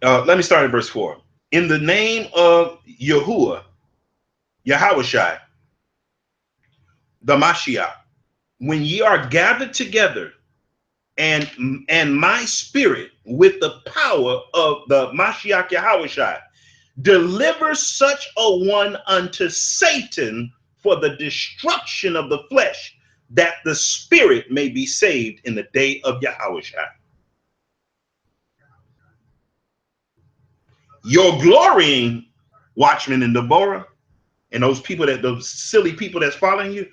Let me start at verse 4. In the name of Yahuwah, Yahushai, the Mashiach, when ye are gathered together, and my spirit with the power of the Mashiach Yahushai, deliver such a one unto Satan for the destruction of the flesh, that the spirit may be saved in the day of Yahushua. Your glorying, Watchmen and Deborah, and those people, those silly people that's following you,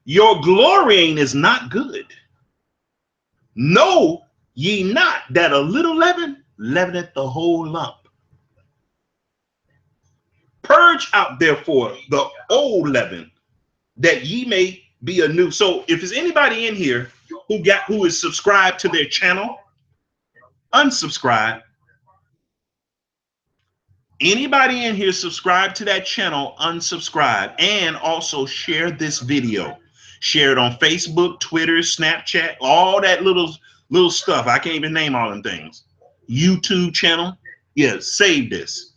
your glorying is not good. Know ye not that a little leaven leaveneth the whole lump? Purge out therefore the old leaven, that ye may be anew. So if there's anybody in here who is subscribed to their channel, unsubscribe. Anybody in here subscribe to that channel, unsubscribe, and also share this video. Share it on Facebook, Twitter, Snapchat, all that little stuff. I can't even name all them things. YouTube channel. Yeah, save this.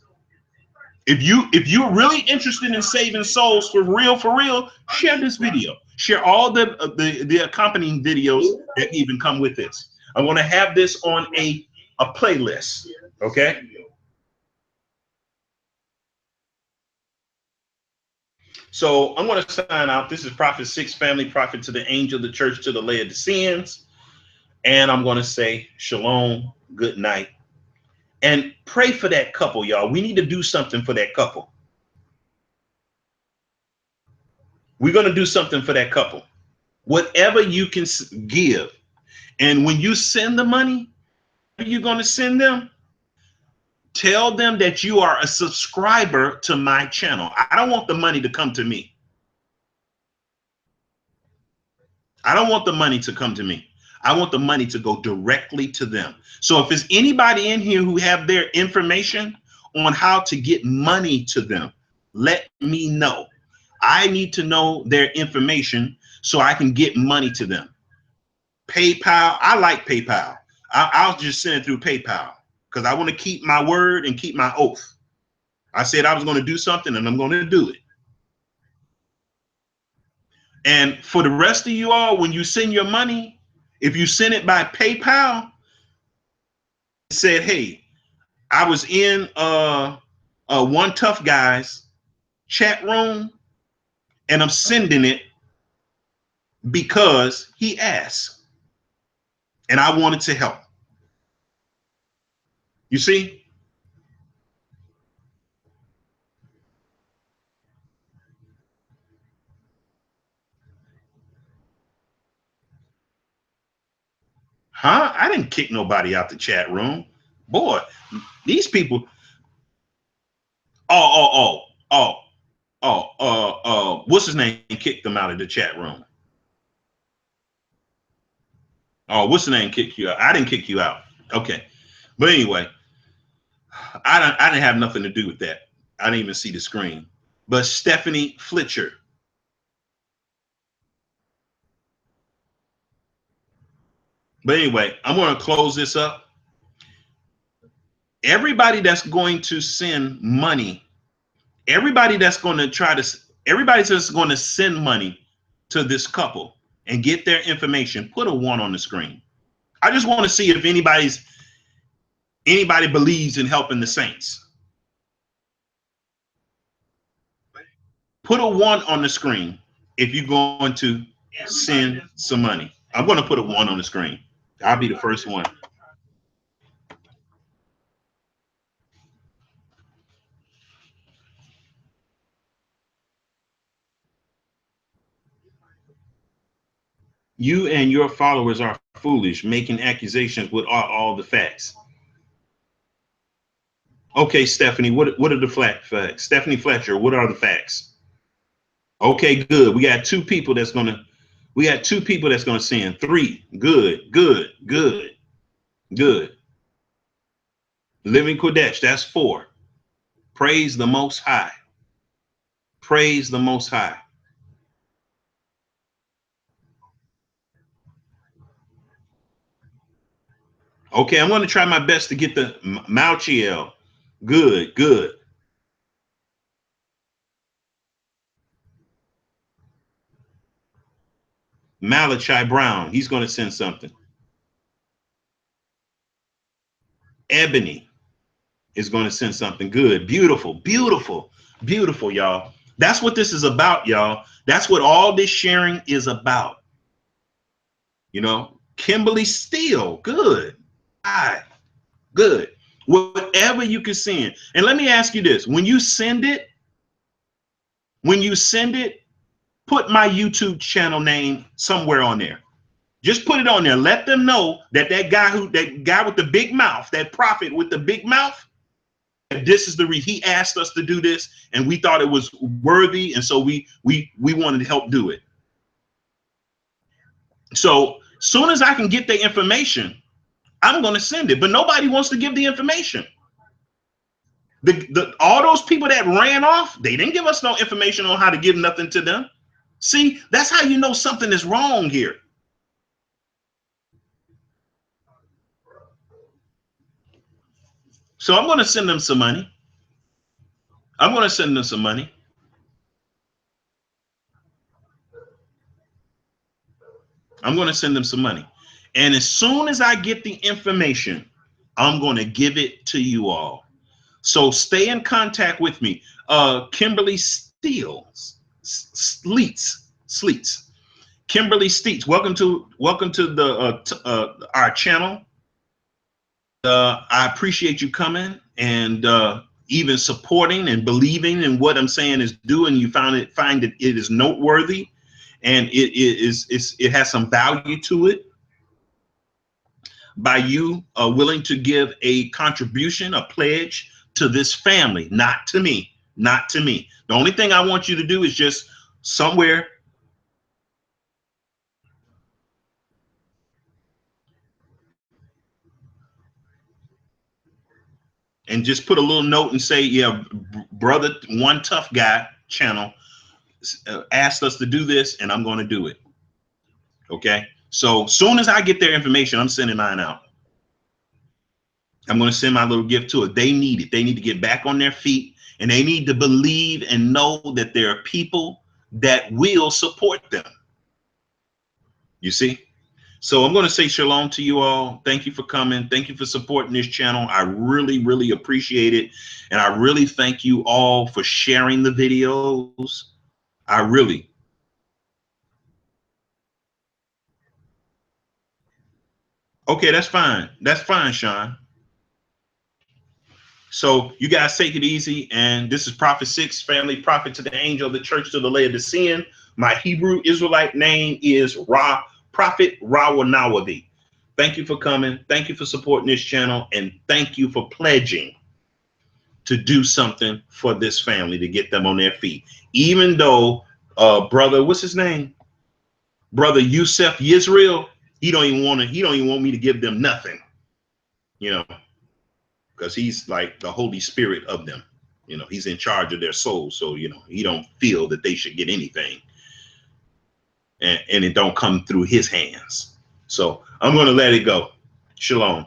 If you're really interested in saving souls for real, share this video. Share all the accompanying videos that even come with this. I want to have this on a playlist. Okay. So I'm going to sign out. This is Prophet Six, family prophet to the angel of the church, to the Laodiceans. And I'm going to say shalom, good night. And pray for that couple, y'all. We need to do something for that couple. We're going to do something for that couple. Whatever you can give. And when you send the money, you're going to send them, tell them that you are a subscriber to my channel. I don't want the money to come to me. I don't want the money to come to me. I want the money to go directly to them. So if there's anybody in here who have their information on how to get money to them, let me know. I need to know their information so I can get money to them. PayPal, I like PayPal. I'll just send it through PayPal because I want to keep my word and keep my oath. I said I was going to do something and I'm going to do it. And for the rest of you all, when you send your money, if you send it by PayPal, said, hey, I was in One Tough Guy's chat room and I'm sending it because he asked and I wanted to help. You see? Huh? I didn't kick nobody out the chat room. Boy, these people. What's his name? Kicked them out of the chat room. Oh, what's the name? Kicked you out? I didn't kick you out. Okay. But anyway, I didn't have nothing to do with that. I didn't even see the screen. But Stephanie Fletcher. But anyway, I'm going to close this up. Everybody that's going to send money, everybody that's going to send money to this couple and get their information, put a 1 on the screen. I just want to see if anybody believes in helping the saints. Put a 1 on the screen if you're going to send some money. I'm going to put a 1 on the screen. I'll be the first one. You and your followers are foolish, making accusations without all the facts. Okay, Stephanie, what are the facts? Stephanie Fletcher, what are the facts? Okay, good. We got 2 people that's gonna send. 3. Good. Living Kodesh, that's 4. Praise the Most High. Praise the Most High. Okay, I'm going to try my best to get the Malchiel. Good. Malachi Brown, he's going to send something. Ebony is going to send something. Good. Beautiful, y'all. That's what this is about, y'all. That's what all this sharing is about. You know, Kimberly Steele, good. Good. Whatever you can send. And let me ask you this. When you send it, put my YouTube channel name somewhere on there. Just put it on there. Let them know that that guy with the big mouth, that prophet with the big mouth, this is the reason he asked us to do this, and we thought it was worthy, and so we wanted to help do it. So soon as I can get the information, I'm going to send it. But nobody wants to give the information. All those people that ran off, they didn't give us no information on how to give nothing to them. See, that's how you know something is wrong here. So I'm going to send them some money. I'm going to send them some money. I'm going to send them some money. And as soon as I get the information, I'm going to give it to you all. So stay in contact with me. Kimberly Steele, Sleets. Kimberly Steets, welcome to the our channel. I appreciate you coming and even supporting and believing in what I'm saying is doing. You find it is noteworthy, and it has some value to it. By you willing to give a contribution, a pledge to this family, not to me. The only thing I want you to do is just somewhere and just put a little note and say, yeah, brother, One Tough Guy channel asked us to do this, and I'm going to do it. Okay. So soon as I get their information, I'm sending mine out. I'm going to send my little gift to it. They need it. They need to get back on their feet, and they need to believe and know that there are people that will support them. You see? So I'm going to say shalom to you all. Thank you for coming. Thank you for supporting this channel. I really, really appreciate it. And I really thank you all for sharing the videos. I really. Okay, that's fine. That's fine, Sean. So you guys take it easy. And this is Prophet 6, family prophet to the angel of the church to the Laodicean. My Hebrew Israelite name is Prophet Rawanawabi. Thank you for coming. Thank you for supporting this channel. And thank you for pledging to do something for this family to get them on their feet. Even though brother, what's his name? Brother Yusef Yisrael, he don't even want me to give them nothing. You know. because he's like the Holy Spirit of them. You know, he's in charge of their soul. So, you know, he don't feel that they should get anything. And it don't come through his hands. So I'm going to let it go. Shalom.